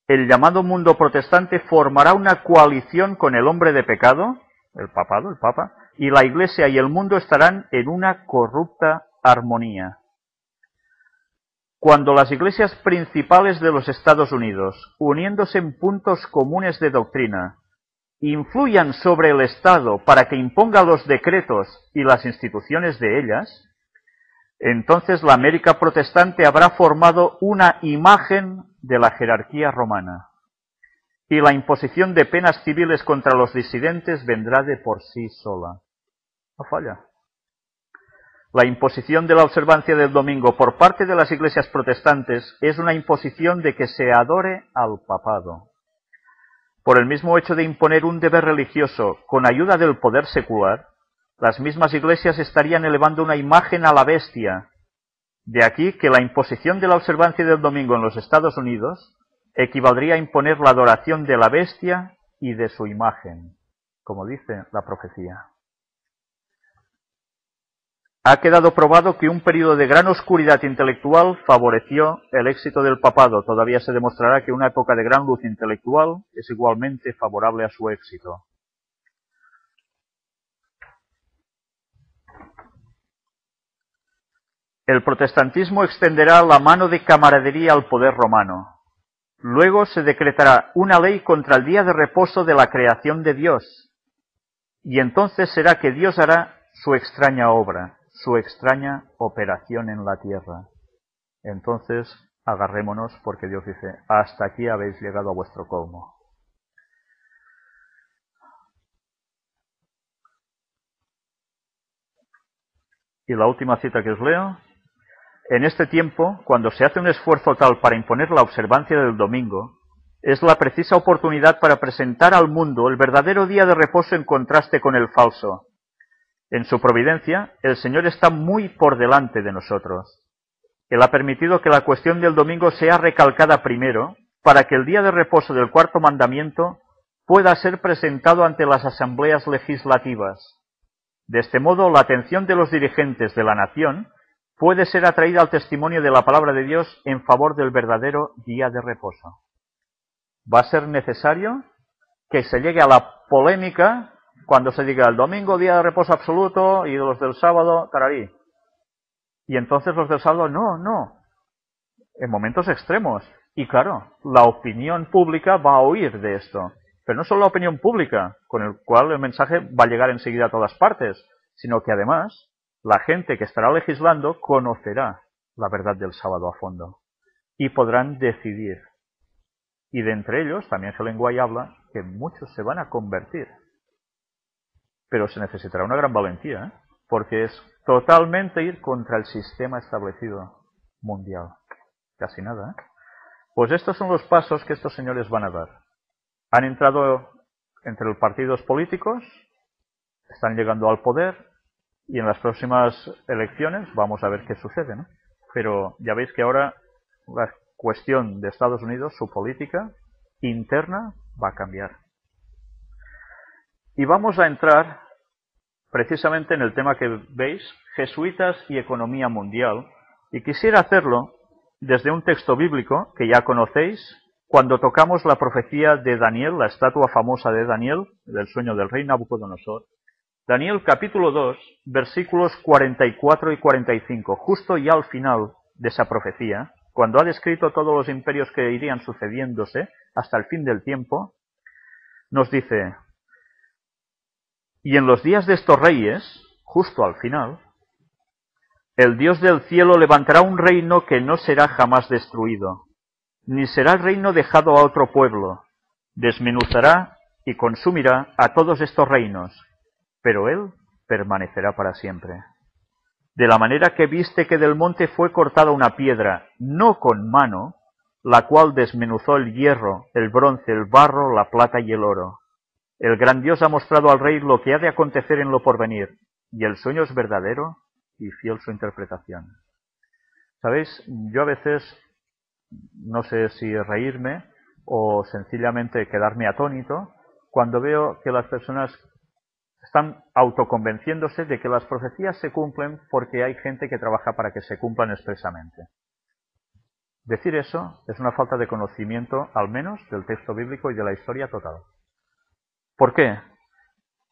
El llamado mundo protestante formará una coalición con el hombre de pecado, el papado, el papa, y la Iglesia y el mundo estarán en una corrupta armonía. Cuando las iglesias principales de los Estados Unidos, uniéndose en puntos comunes de doctrina, influyan sobre el Estado para que imponga los decretos y las instituciones de ellas, entonces la América protestante habrá formado una imagen de la jerarquía romana, y la imposición de penas civiles contra los disidentes vendrá de por sí sola. No falla. La imposición de la observancia del domingo por parte de las iglesias protestantes es una imposición de que se adore al papado. Por el mismo hecho de imponer un deber religioso con ayuda del poder secular, las mismas iglesias estarían elevando una imagen a la bestia. De aquí que la imposición de la observancia del domingo en los Estados Unidos equivaldría a imponer la adoración de la bestia y de su imagen, como dice la profecía. Ha quedado probado que un periodo de gran oscuridad intelectual favoreció el éxito del papado. Todavía se demostrará que una época de gran luz intelectual es igualmente favorable a su éxito. El protestantismo extenderá la mano de camaradería al poder romano. Luego se decretará una ley contra el día de reposo de la creación de Dios. Y entonces será que Dios hará su extraña obra, su extraña operación en la tierra. Entonces agarrémonos porque Dios dice, hasta aquí habéis llegado a vuestro colmo. Y la última cita que os leo. En este tiempo, cuando se hace un esfuerzo tal para imponer la observancia del domingo, es la precisa oportunidad para presentar al mundo el verdadero día de reposo en contraste con el falso. En su providencia, el Señor está muy por delante de nosotros. Él ha permitido que la cuestión del domingo sea recalcada primero, para que el día de reposo del cuarto mandamiento pueda ser presentado ante las asambleas legislativas. De este modo, la atención de los dirigentes de la nación puede ser atraída al testimonio de la palabra de Dios en favor del verdadero día de reposo. Va a ser necesario que se llegue a la polémica cuando se diga el domingo día de reposo absoluto y los del sábado tararí. Y entonces los del sábado no, en momentos extremos. Y claro, la opinión pública va a oír de esto. Pero no solo la opinión pública, con el cual el mensaje va a llegar enseguida a todas partes, sino que además la gente que estará legislando conocerá la verdad del sábado a fondo y podrán decidir. Y de entre ellos, también Ellen White habla que muchos se van a convertir. Pero se necesitará una gran valentía, ¿eh? Porque es totalmente ir contra el sistema establecido mundial. Casi nada, ¿eh? Pues estos son los pasos que estos señores van a dar. Han entrado entre los partidos políticos, están llegando al poder, y en las próximas elecciones vamos a ver qué sucede, ¿no? Pero ya veis que ahora la cuestión de Estados Unidos, su política interna va a cambiar. Y vamos a entrar precisamente en el tema que veis, jesuitas y economía mundial, y quisiera hacerlo desde un texto bíblico que ya conocéis, cuando tocamos la profecía de Daniel, la estatua famosa de Daniel, del sueño del rey Nabucodonosor. Daniel capítulo 2, versículos 44 y 45, justo ya al final de esa profecía, cuando ha descrito todos los imperios que irían sucediéndose hasta el fin del tiempo, nos dice: y en los días de estos reyes, justo al final, el Dios del cielo levantará un reino que no será jamás destruido, ni será el reino dejado a otro pueblo. Desmenuzará y consumirá a todos estos reinos, pero él permanecerá para siempre. De la manera que viste que del monte fue cortada una piedra, no con mano, la cual desmenuzó el hierro, el bronce, el barro, la plata y el oro. El gran Dios ha mostrado al rey lo que ha de acontecer en lo porvenir, y el sueño es verdadero y fiel su interpretación. ¿Sabéis? Yo a veces no sé si reírme o sencillamente quedarme atónito cuando veo que las personas están autoconvenciéndose de que las profecías se cumplen porque hay gente que trabaja para que se cumplan expresamente. Decir eso es una falta de conocimiento, al menos, del texto bíblico y de la historia total. ¿Por qué?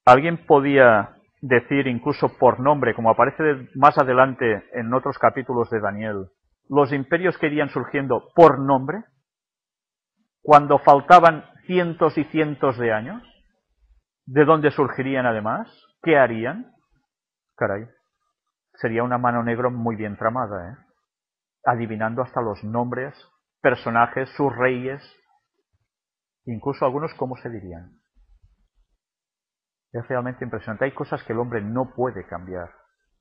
Alguien podía decir, incluso por nombre, como aparece más adelante en otros capítulos de Daniel, los imperios que irían surgiendo por nombre, cuando faltaban cientos y cientos de años. ¿De dónde surgirían además? ¿Qué harían? Caray, sería una mano negra muy bien tramada, ¿eh? Adivinando hasta los nombres, personajes, sus reyes, incluso algunos cómo se dirían. Es realmente impresionante. Hay cosas que el hombre no puede cambiar,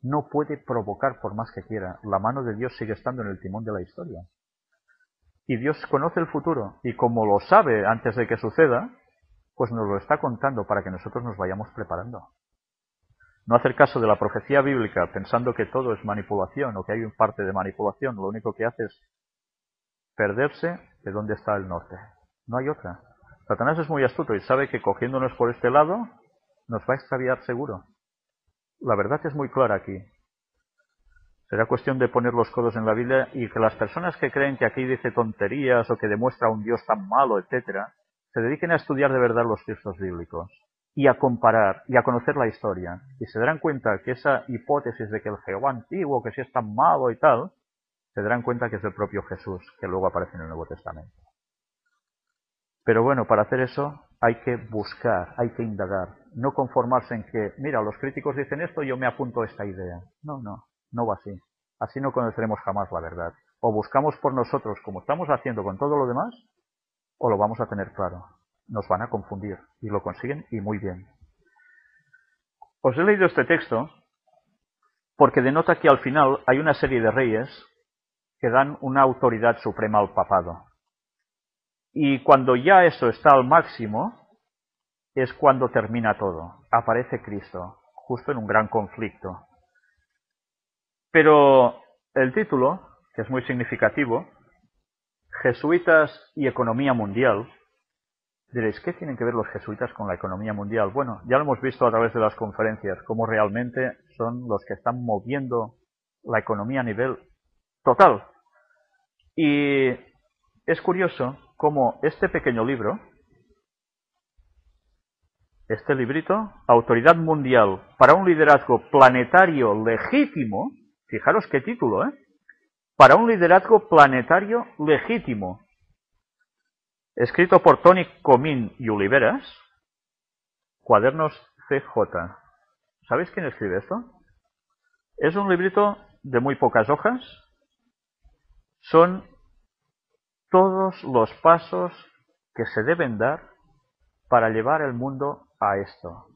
no puede provocar por más que quiera. La mano de Dios sigue estando en el timón de la historia. Y Dios conoce el futuro, y como lo sabe antes de que suceda, pues nos lo está contando para que nosotros nos vayamos preparando. No hacer caso de la profecía bíblica pensando que todo es manipulación o que hay un parte de manipulación, lo único que hace es perderse de dónde está el norte. No hay otra. Satanás es muy astuto y sabe que cogiéndonos por este lado nos va a extraviar seguro. La verdad es muy clara aquí. Será cuestión de poner los codos en la Biblia y que las personas que creen que aquí dice tonterías o que demuestra un Dios tan malo, etcétera, se dediquen a estudiar de verdad los textos bíblicos y a comparar y a conocer la historia. Y se darán cuenta que esa hipótesis de que el Jehová antiguo, que sí es tan malo y tal, se darán cuenta que es el propio Jesús, que luego aparece en el Nuevo Testamento. Pero bueno, para hacer eso hay que buscar, hay que indagar, no conformarse en que, mira, los críticos dicen esto, yo me apunto a esta idea. No va así. Así no conoceremos jamás la verdad. O buscamos por nosotros, como estamos haciendo con todo lo demás, o lo vamos a tener claro. Nos van a confundir, y lo consiguen, y muy bien. Os he leído este texto porque denota que al final hay una serie de reyes que dan una autoridad suprema al papado. Y cuando ya eso está al máximo, es cuando termina todo. Aparece Cristo, justo en un gran conflicto. Pero el título, que es muy significativo, Jesuitas y economía mundial, diréis, ¿qué tienen que ver los jesuitas con la economía mundial? Bueno, ya lo hemos visto a través de las conferencias, cómo realmente son los que están moviendo la economía a nivel total. Y es curioso cómo este pequeño libro, este librito, Autoridad Mundial para un liderazgo planetario legítimo, fijaros qué título, para un liderazgo planetario legítimo, escrito por Tony Comín y Oliveras, Cuadernos CJ. ¿Sabéis quién escribe esto? Es un librito de muy pocas hojas. Son todos los pasos que se deben dar para llevar el mundo a esto.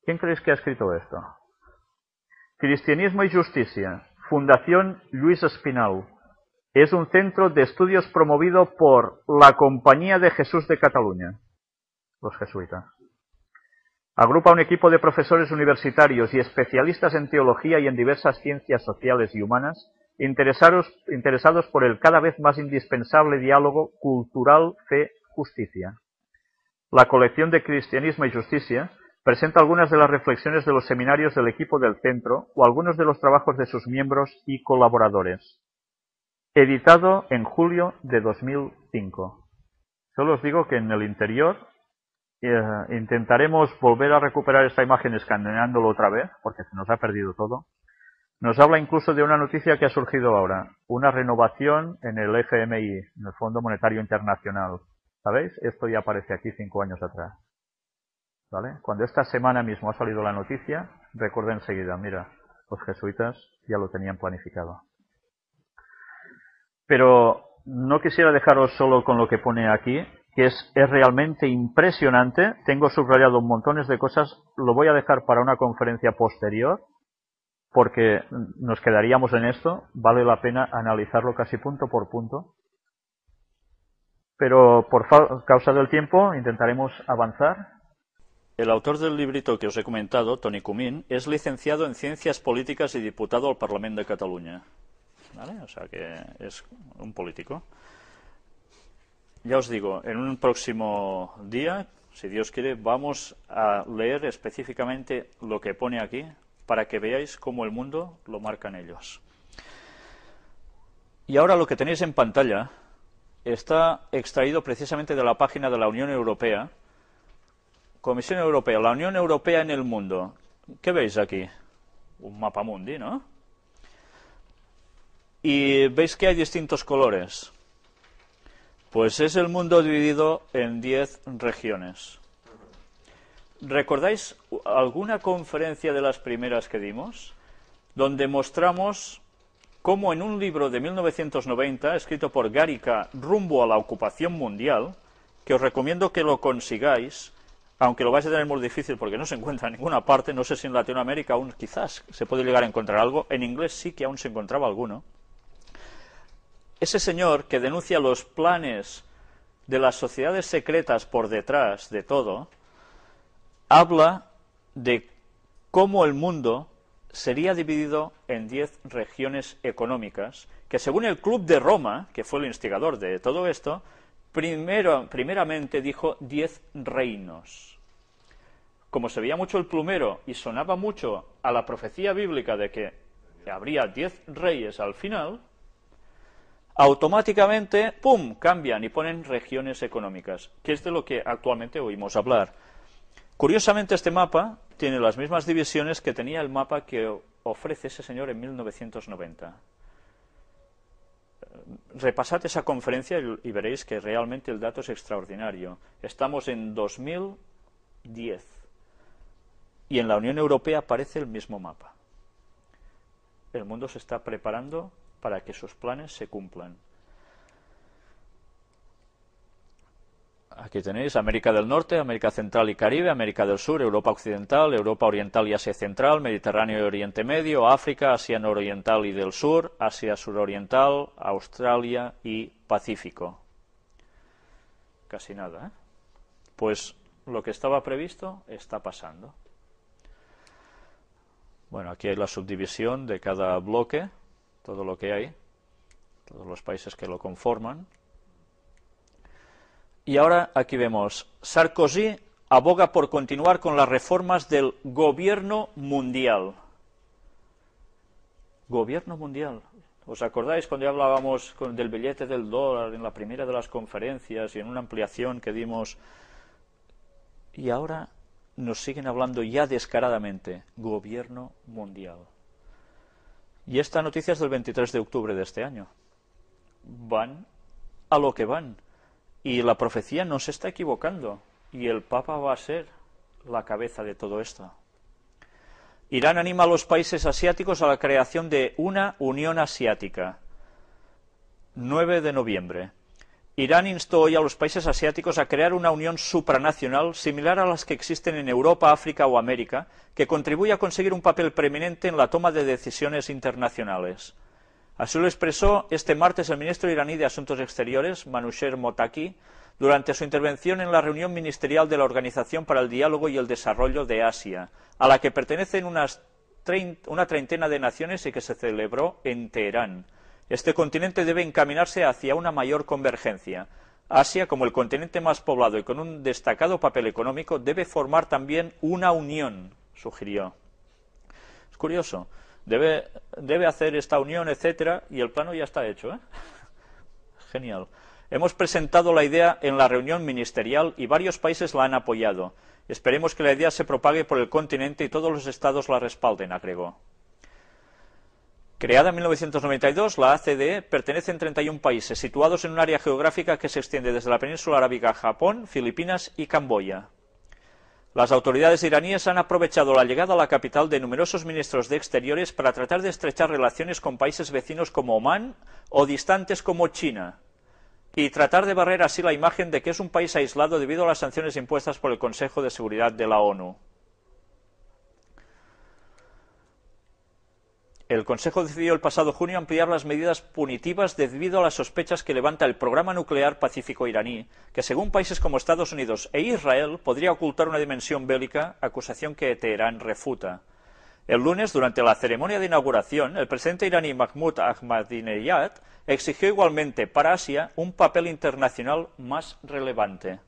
¿Quién creéis que ha escrito esto? Cristianismo y Justicia, Fundación Luis Espinal. Es un centro de estudios promovido por la Compañía de Jesús de Cataluña, los jesuitas. Agrupa un equipo de profesores universitarios y especialistas en teología y en diversas ciencias sociales y humanas, interesados por el cada vez más indispensable diálogo cultural, fe, justicia. La colección de Cristianismo y Justicia presenta algunas de las reflexiones de los seminarios del equipo del centro o algunos de los trabajos de sus miembros y colaboradores. Editado en julio de 2005. Solo os digo que en el interior intentaremos volver a recuperar esta imagen escaneándolo otra vez, porque se nos ha perdido todo. Nos habla incluso de una noticia que ha surgido ahora, una renovación en el FMI, en el Fondo Monetario Internacional. ¿Sabéis? Esto ya aparece aquí 5 años atrás. ¿Vale? Cuando esta semana mismo ha salido la noticia, recuerda enseguida, mira, los jesuitas ya lo tenían planificado. Pero no quisiera dejaros solo con lo que pone aquí, que es realmente impresionante. Tengo subrayado montones de cosas, lo voy a dejar para una conferencia posterior, porque nos quedaríamos en esto, vale la pena analizarlo casi punto por punto. Pero por causa del tiempo intentaremos avanzar. El autor del librito que os he comentado, Toni Comín, es licenciado en Ciencias Políticas y diputado al Parlamento de Cataluña. ¿Vale? O sea que es un político. Ya os digo, en un próximo día, si Dios quiere, vamos a leer específicamente lo que pone aquí para que veáis cómo el mundo lo marcan ellos. Y ahora lo que tenéis en pantalla está extraído precisamente de la página de la Unión Europea. Comisión Europea, la Unión Europea en el mundo. ¿Qué veis aquí? Un mapa mundi, ¿no? Y veis que hay distintos colores. Pues es el mundo dividido en 10 regiones. ¿Recordáis alguna conferencia de las primeras que dimos? Donde mostramos cómo en un libro de 1990, escrito por Gaриca, Rumbo a la ocupación mundial, que os recomiendo que lo consigáis, aunque lo vais a tener muy difícil porque no se encuentra en ninguna parte, no sé si en Latinoamérica aún quizás se puede llegar a encontrar algo, en inglés sí que aún se encontraba alguno. Ese señor que denuncia los planes de las sociedades secretas por detrás de todo, habla de cómo el mundo sería dividido en 10 regiones económicas, que según el Club de Roma, que fue el instigador de todo esto, primeramente dijo 10 reinos. Como se veía mucho el plumero y sonaba mucho a la profecía bíblica de que habría 10 reyes al final, automáticamente, ¡pum!, cambian y ponen regiones económicas, que es de lo que actualmente oímos hablar. Curiosamente, este mapa tiene las mismas divisiones que tenía el mapa que ofrece ese señor en 1990. Repasad esa conferencia y veréis que realmente el dato es extraordinario. Estamos en 2010 y en la Unión Europea aparece el mismo mapa. El mundo se está preparando para que sus planes se cumplan. Aquí tenéis América del Norte, América Central y Caribe, América del Sur, Europa Occidental, Europa Oriental y Asia Central, Mediterráneo y Oriente Medio, África, Asia Nororiental y del Sur, Asia Suroriental, Australia y Pacífico. Casi nada, ¿eh? Pues lo que estaba previsto está pasando. Bueno, aquí hay la subdivisión de cada bloque, todo lo que hay, todos los países que lo conforman. Y ahora aquí vemos, Sarkozy aboga por continuar con las reformas del gobierno mundial. Gobierno mundial. ¿Os acordáis cuando hablábamos del billete del dólar en la primera de las conferencias y en una ampliación que dimos? Y ahora nos siguen hablando ya descaradamente, gobierno mundial. Y esta noticia es del 23 de octubre de este año. Van a lo que van. Y la profecía no se está equivocando. Y el Papa va a ser la cabeza de todo esto. Irán anima a los países asiáticos a la creación de una Unión Asiática. 9 de noviembre. Irán instó hoy a los países asiáticos a crear una unión supranacional similar a las que existen en Europa, África o América, que contribuya a conseguir un papel preeminente en la toma de decisiones internacionales. Así lo expresó este martes el ministro iraní de Asuntos Exteriores, Manouchehr Mottaki, durante su intervención en la reunión ministerial de la Organización para el Diálogo y el Desarrollo de Asia, a la que pertenecen una treintena de naciones y que se celebró en Teherán. Este continente debe encaminarse hacia una mayor convergencia. Asia, como el continente más poblado y con un destacado papel económico, debe formar también una unión, sugirió. Es curioso. Debe hacer esta unión, etcétera, y el plano ya está hecho, ¿eh? Genial. Hemos presentado la idea en la reunión ministerial y varios países la han apoyado. Esperemos que la idea se propague por el continente y todos los estados la respalden, agregó. Creada en 1992, la ACDE pertenece a 31 países, situados en un área geográfica que se extiende desde la península arábiga a Japón, Filipinas y Camboya. Las autoridades iraníes han aprovechado la llegada a la capital de numerosos ministros de Exteriores para tratar de estrechar relaciones con países vecinos como Omán o distantes como China, y tratar de barrer así la imagen de que es un país aislado debido a las sanciones impuestas por el Consejo de Seguridad de la ONU. El Consejo decidió el pasado junio ampliar las medidas punitivas debido a las sospechas que levanta el programa nuclear pacífico iraní, que según países como Estados Unidos e Israel podría ocultar una dimensión bélica, acusación que Teherán refuta. El lunes, durante la ceremonia de inauguración, el presidente iraní Mahmoud Ahmadinejad exigió igualmente para Asia un papel internacional más relevante.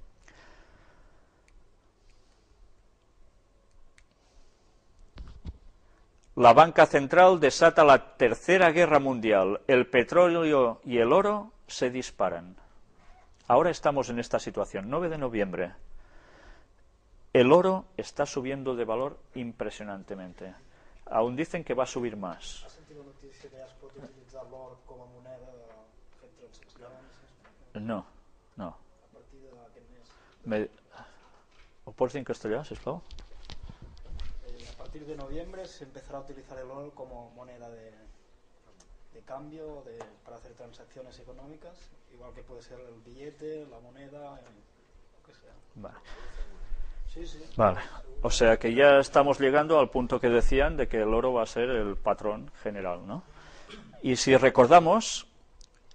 La banca central desata la Tercera Guerra Mundial. El petróleo y el oro se disparan. Ahora estamos en esta situación, 9 de noviembre. El oro está subiendo de valor impresionantemente. Aún dicen que va a subir más. ¿Has sentido notícia que ja es pot utilitzar l'or com a moneda fer transaccions? No, no. A partir d'aquest mes. Ho pots dir en castellà, sisplau? A partir de noviembre se empezará a utilizar el oro como moneda de cambio para hacer transacciones económicas, igual que puede ser el billete, la moneda, lo que sea. Vale. Sí, sí. Vale. O sea que ya estamos llegando al punto que decían de que el oro va a ser el patrón general, ¿no? Y si recordamos,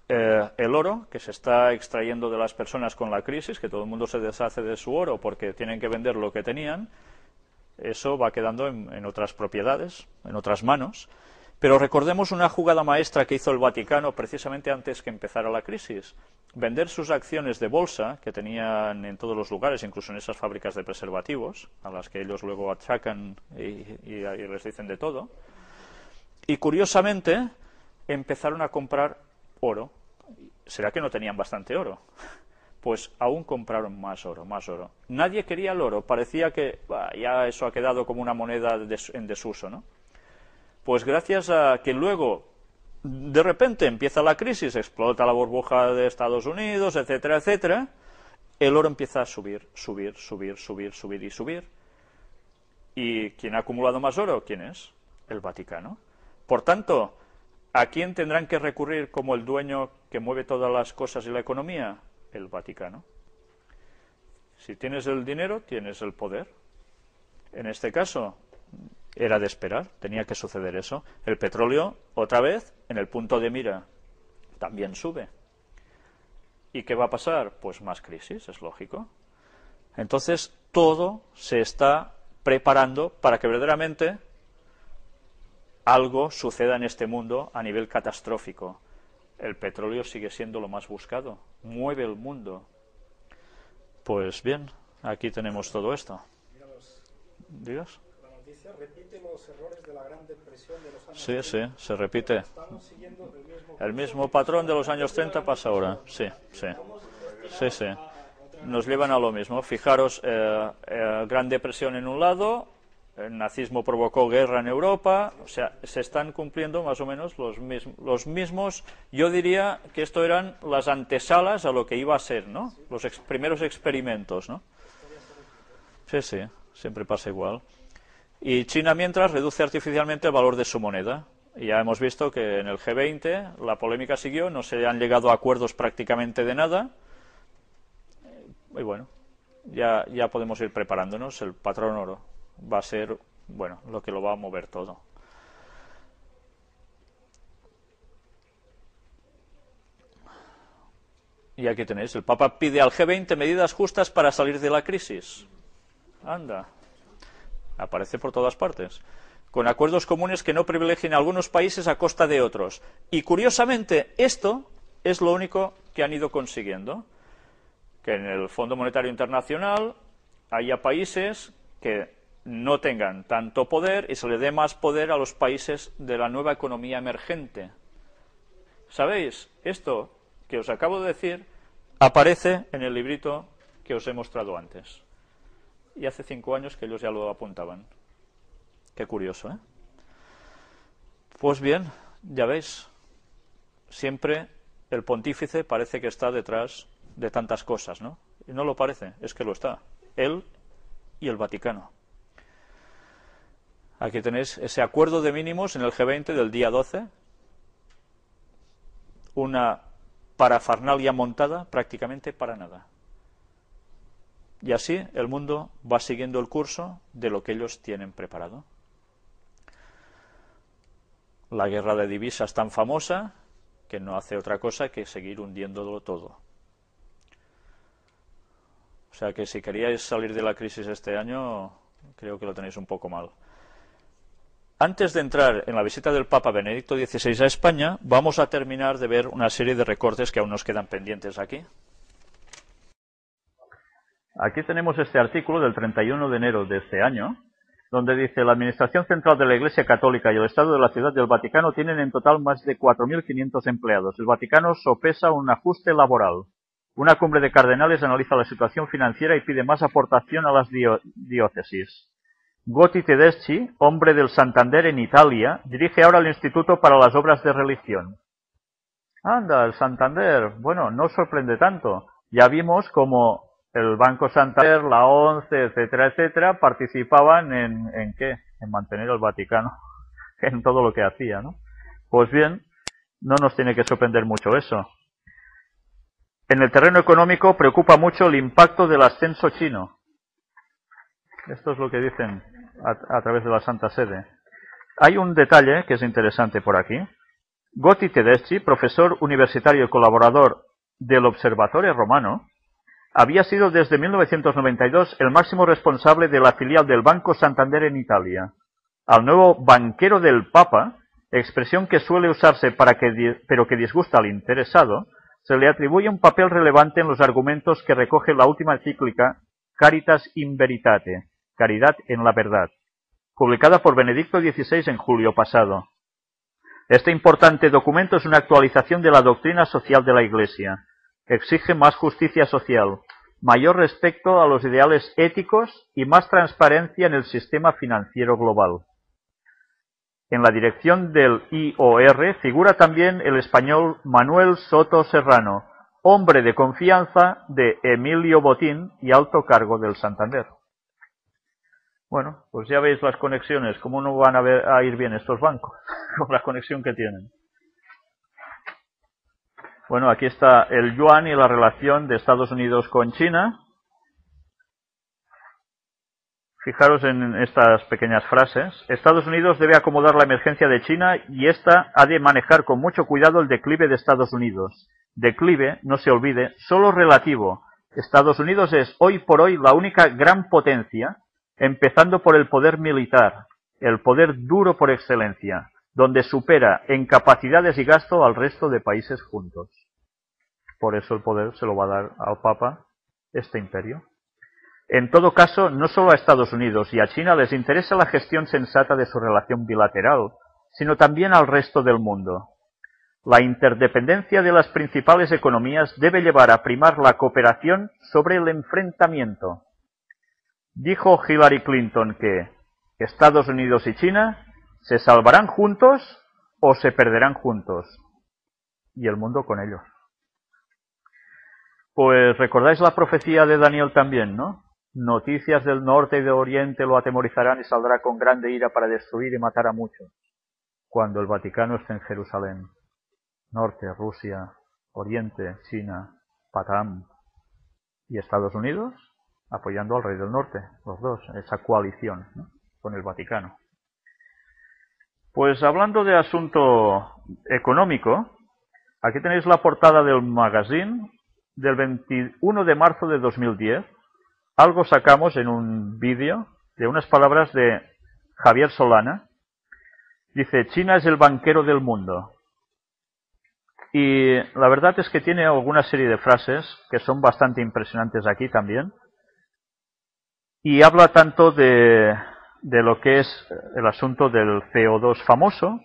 el oro que se está extrayendo de las personas con la crisis, que todo el mundo se deshace de su oro porque tienen que vender lo que tenían, eso va quedando en otras propiedades, en otras manos. Pero recordemos una jugada maestra que hizo el Vaticano precisamente antes que empezara la crisis. Vender sus acciones de bolsa, que tenían en todos los lugares, incluso en esas fábricas de preservativos, a las que ellos luego achacan y les dicen de todo. Y curiosamente, empezaron a comprar oro. ¿Será que no tenían bastante oro? Pues aún compraron más oro, más oro. Nadie quería el oro, parecía que ya eso ha quedado como una moneda en desuso, ¿no? Pues gracias a que luego, de repente, empieza la crisis, explota la burbuja de Estados Unidos, etcétera, etcétera, el oro empieza a subir, subir, subir, subir, subir y subir. ¿Y quién ha acumulado más oro? ¿Quién es? El Vaticano. Por tanto, ¿a quién tendrán que recurrir como el dueño que mueve todas las cosas y la economía? El Vaticano. Si tienes el dinero, tienes el poder. En este caso, era de esperar, tenía que suceder eso. El petróleo, otra vez, en el punto de mira, también sube. ¿Y qué va a pasar? Pues más crisis, es lógico. Entonces, todo se está preparando para que verdaderamente algo suceda en este mundo a nivel catastrófico. El petróleo sigue siendo lo más buscado, mueve el mundo. Pues bien, aquí tenemos todo esto. ¿Digas? La noticia repite los errores de la Gran Depresión de los años Sí, 30. sí, se repite. Estamos siguiendo El mismo patrón de los años 30 pasa ahora. Sí, sí. Sí, sí. Nos llevan a lo mismo. Fijaros, Gran Depresión en un lado, el nazismo provocó guerra en Europa, o sea, se están cumpliendo más o menos los mismos, yo diría que esto eran las antesalas a lo que iba a ser, ¿no? Los primeros experimentos, ¿no? Sí, sí, siempre pasa igual. Y China, mientras, reduce artificialmente el valor de su moneda. Y ya hemos visto que en el G20 la polémica siguió, no se han llegado a acuerdos prácticamente de nada. Y bueno, ya podemos ir preparándonos. El patrón oro va a ser, bueno, lo que lo va a mover todo. Y aquí tenéis, el Papa pide al G20 medidas justas para salir de la crisis. Anda, aparece por todas partes. Con acuerdos comunes que no privilegien a algunos países a costa de otros. Y curiosamente, esto es lo único que han ido consiguiendo. Que en el Fondo Monetario Internacional haya países que no tengan tanto poder y se le dé más poder a los países de la nueva economía emergente. ¿Sabéis? Esto que os acabo de decir aparece en el librito que os he mostrado antes. Y hace 5 años que ellos ya lo apuntaban. Qué curioso, ¿eh? Pues bien, Ya veis, siempre el pontífice parece que está detrás de tantas cosas, ¿no? Y no lo parece, es que lo está. Él y el Vaticano. Aquí tenéis ese acuerdo de mínimos en el G20 del día 12, una parafernalia montada prácticamente para nada. Y así el mundo va siguiendo el curso de lo que ellos tienen preparado. La guerra de divisas tan famosa que no hace otra cosa que seguir hundiéndolo todo. O sea que si queríais salir de la crisis este año, creo que lo tenéis un poco mal. Antes de entrar en la visita del Papa Benedicto XVI a España, vamos a terminar de ver una serie de recortes que aún nos quedan pendientes aquí. Aquí tenemos este artículo del 31 de enero de este año, donde dice: la Administración Central de la Iglesia Católica y el Estado de la Ciudad del Vaticano tienen en total más de 4.500 empleados. El Vaticano sopesa un ajuste laboral. Una cumbre de cardenales analiza la situación financiera y pide más aportación a las diócesis. Gotti Tedeschi, hombre del Santander en Italia, dirige ahora el Instituto para las Obras de Religión. Anda, el Santander. Bueno, no sorprende tanto. Ya vimos como el Banco Santander, la ONCE, etcétera, etcétera, participaban ¿en qué? En mantener el Vaticano en todo lo que hacía, ¿no? Pues bien, no nos tiene que sorprender mucho eso. En el terreno económico preocupa mucho el impacto del ascenso chino. Esto es lo que dicen a través de la Santa Sede. Hay un detalle que es interesante por aquí. Gotti Tedeschi, profesor universitario y colaborador del Observatorio Romano, había sido desde 1992 el máximo responsable de la filial del Banco Santander en Italia. Al nuevo banquero del Papa, expresión que suele usarse pero que disgusta al interesado, se le atribuye un papel relevante en los argumentos que recoge la última encíclica Caritas in Veritate, Caridad en la Verdad, publicada por Benedicto XVI en julio pasado. Este importante documento es una actualización de la doctrina social de la Iglesia. Exige más justicia social, mayor respeto a los ideales éticos y más transparencia en el sistema financiero global. En la dirección del IOR figura también el español Manuel Soto Serrano, hombre de confianza de Emilio Botín y alto cargo del Santander. Bueno, pues ya veis las conexiones, cómo no van a ir bien estos bancos, con la conexión que tienen. Bueno, aquí está el yuan y la relación de Estados Unidos con China. Fijaros en estas pequeñas frases. Estados Unidos debe acomodar la emergencia de China y ésta ha de manejar con mucho cuidado el declive de Estados Unidos. Declive, no se olvide, solo relativo. Estados Unidos es hoy por hoy la única gran potencia, empezando por el poder militar, el poder duro por excelencia, donde supera en capacidades y gasto al resto de países juntos. Por eso el poder se lo va a dar al Papa este imperio. En todo caso, no solo a Estados Unidos y a China les interesa la gestión sensata de su relación bilateral, sino también al resto del mundo. La interdependencia de las principales economías debe llevar a primar la cooperación sobre el enfrentamiento. Dijo Hillary Clinton que Estados Unidos y China se salvarán juntos o se perderán juntos, y el mundo con ellos. Pues recordáis la profecía de Daniel también, ¿no? Noticias del norte y de oriente lo atemorizarán y saldrá con grande ira para destruir y matar a muchos, cuando el Vaticano esté en Jerusalén. Norte, Rusia, Oriente, China, Patam y Estados Unidos apoyando al rey del norte, los dos, esa coalición, ¿no?, con el Vaticano. Pues hablando de asunto económico, aquí tenéis la portada del magazine del 21 de marzo de 2010. Algo sacamos en un vídeo de unas palabras de Javier Solana. Dice: China es el banquero del mundo. Y la verdad es que tiene alguna serie de frases que son bastante impresionantes aquí también. Y habla tanto de lo que es el asunto del CO2 famoso,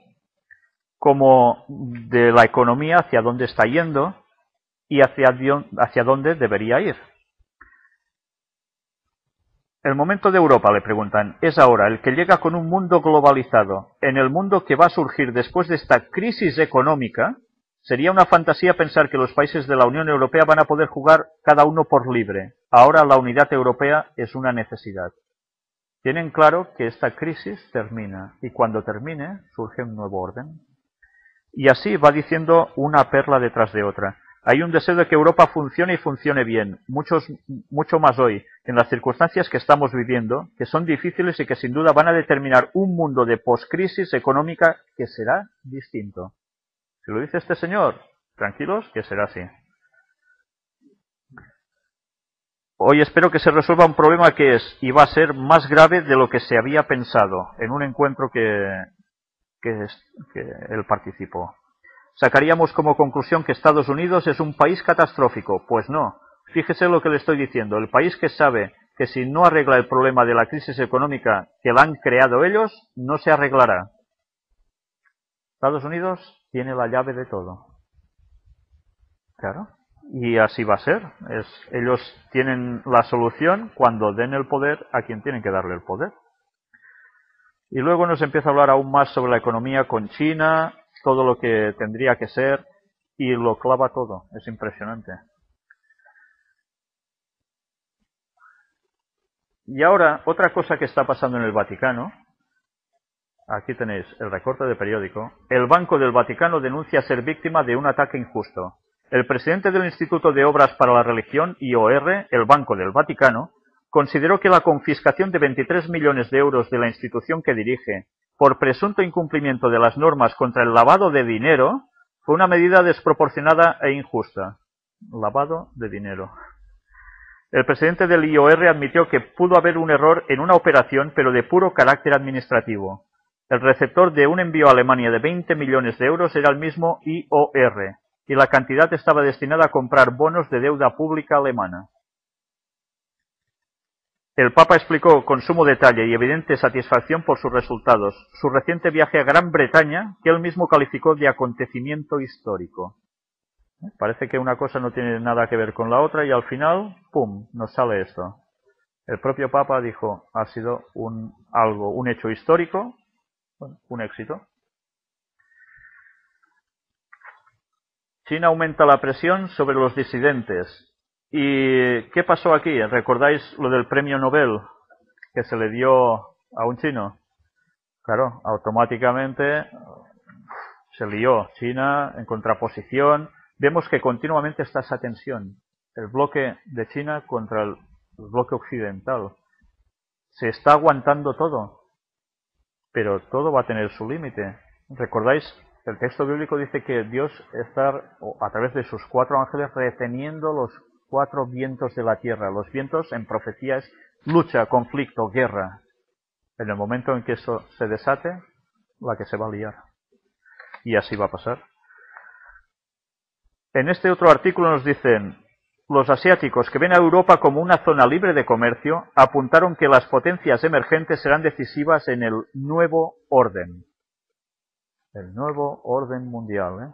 como de la economía, hacia dónde está yendo y hacia dónde debería ir. El momento de Europa, le preguntan, es ahora el que llega con un mundo globalizado. En el mundo que va a surgir después de esta crisis económica, sería una fantasía pensar que los países de la Unión Europea van a poder jugar cada uno por libre. Ahora la unidad europea es una necesidad. Tienen claro que esta crisis termina y cuando termine surge un nuevo orden. Y así va diciendo una perla detrás de otra. Hay un deseo de que Europa funcione y funcione bien, mucho más hoy, en las circunstancias que estamos viviendo, que son difíciles y que sin duda van a determinar un mundo de poscrisis económica que será distinto. Si lo dice este señor, tranquilos, que será así. Hoy espero que se resuelva un problema que es y va a ser más grave de lo que se había pensado en un encuentro que él participó. Sacaríamos como conclusión que Estados Unidos es un país catastrófico. Pues no. Fíjese lo que le estoy diciendo. El país que sabe que si no arregla el problema de la crisis económica que la han creado ellos, no se arreglará. Estados Unidos tiene la llave de todo. Claro. Y así va a ser. Ellos tienen la solución cuando den el poder a quien tienen que darle el poder. Y luego nos empieza a hablar aún más sobre la economía con China, todo lo que tendría que ser, y lo clava todo. Es impresionante. Y ahora, otra cosa que está pasando en el Vaticano, aquí tenéis el recorte de periódico, el Banco del Vaticano denuncia ser víctima de un ataque injusto. El presidente del Instituto de Obras para la Religión, IOR, el Banco del Vaticano, consideró que la confiscación de 23 millones de euros de la institución que dirige por presunto incumplimiento de las normas contra el lavado de dinero fue una medida desproporcionada e injusta. Lavado de dinero. El presidente del IOR admitió que pudo haber un error en una operación, pero de puro carácter administrativo. El receptor de un envío a Alemania de 20 millones de euros era el mismo IOR, y la cantidad estaba destinada a comprar bonos de deuda pública alemana. El Papa explicó con sumo detalle y evidente satisfacción por sus resultados su reciente viaje a Gran Bretaña, que él mismo calificó de acontecimiento histórico. Parece que una cosa no tiene nada que ver con la otra y al final, ¡pum!, nos sale esto. El propio Papa dijo, ha sido un hecho histórico, un éxito. China aumenta la presión sobre los disidentes. ¿Y qué pasó aquí? ¿Recordáis lo del premio Nobel que se le dio a un chino? Claro, automáticamente se lió China en contraposición. Vemos que continuamente está esa tensión. El bloque de China contra el bloque occidental. Se está aguantando todo, pero todo va a tener su límite. ¿Recordáis? El texto bíblico dice que Dios está, a través de sus 4 ángeles, reteniendo los 4 vientos de la tierra. Los vientos en profecía es lucha, conflicto, guerra. En el momento en que eso se desate, la que se va a liar. Y así va a pasar. En este otro artículo nos dicen, los asiáticos que ven a Europa como una zona libre de comercio apuntaron que las potencias emergentes serán decisivas en el nuevo orden. El nuevo orden mundial,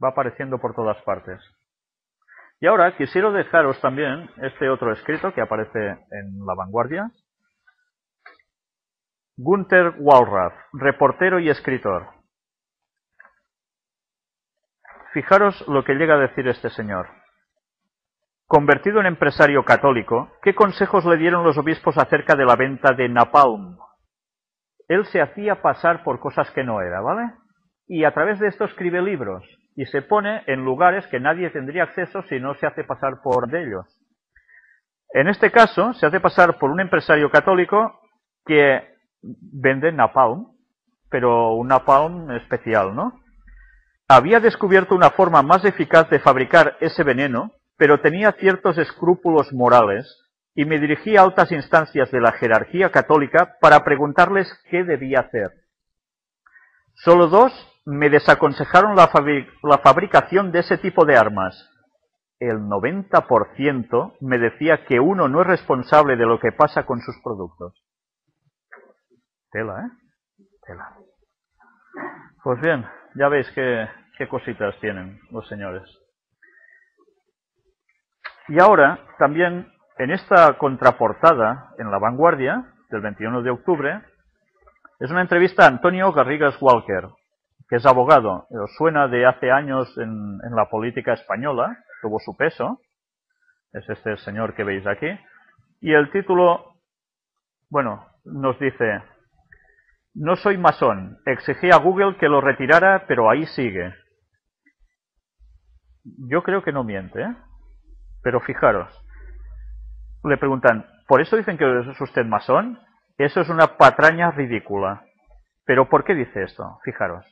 va apareciendo por todas partes. Y ahora quisiera dejaros también este otro escrito que aparece en La Vanguardia. Günther Wallraff, reportero y escritor. Fijaros lo que llega a decir este señor. Convertido en empresario católico, ¿qué consejos le dieron los obispos acerca de la venta de napalm? Él se hacía pasar por cosas que no era, ¿vale? Y a través de esto escribe libros y se pone en lugares que nadie tendría acceso si no se hace pasar por ellos. En este caso, se hace pasar por un empresario católico que vende napalm, pero un napalm especial, ¿no? Había descubierto una forma más eficaz de fabricar ese veneno, pero tenía ciertos escrúpulos morales y me dirigí a altas instancias de la jerarquía católica para preguntarles qué debía hacer. Solo 2 me desaconsejaron la fabricación de ese tipo de armas. El 90% me decía que uno no es responsable de lo que pasa con sus productos. Tela, ¿eh? Tela. Pues bien, ya veis qué cositas tienen los señores. Y ahora también en esta contraportada, en La Vanguardia, del 21 de octubre, es una entrevista a Antonio Garrigues Walker, que es abogado. Os suena de hace años en la política española, tuvo su peso. Es este señor que veis aquí. Y el título, bueno, nos dice: no soy masón, exigí a Google que lo retirara, pero ahí sigue. Yo creo que no miente, ¿eh? Pero fijaros, le preguntan, ¿por eso dicen que es usted masón? Eso es una patraña ridícula. ¿Pero por qué dice esto? Fijaros.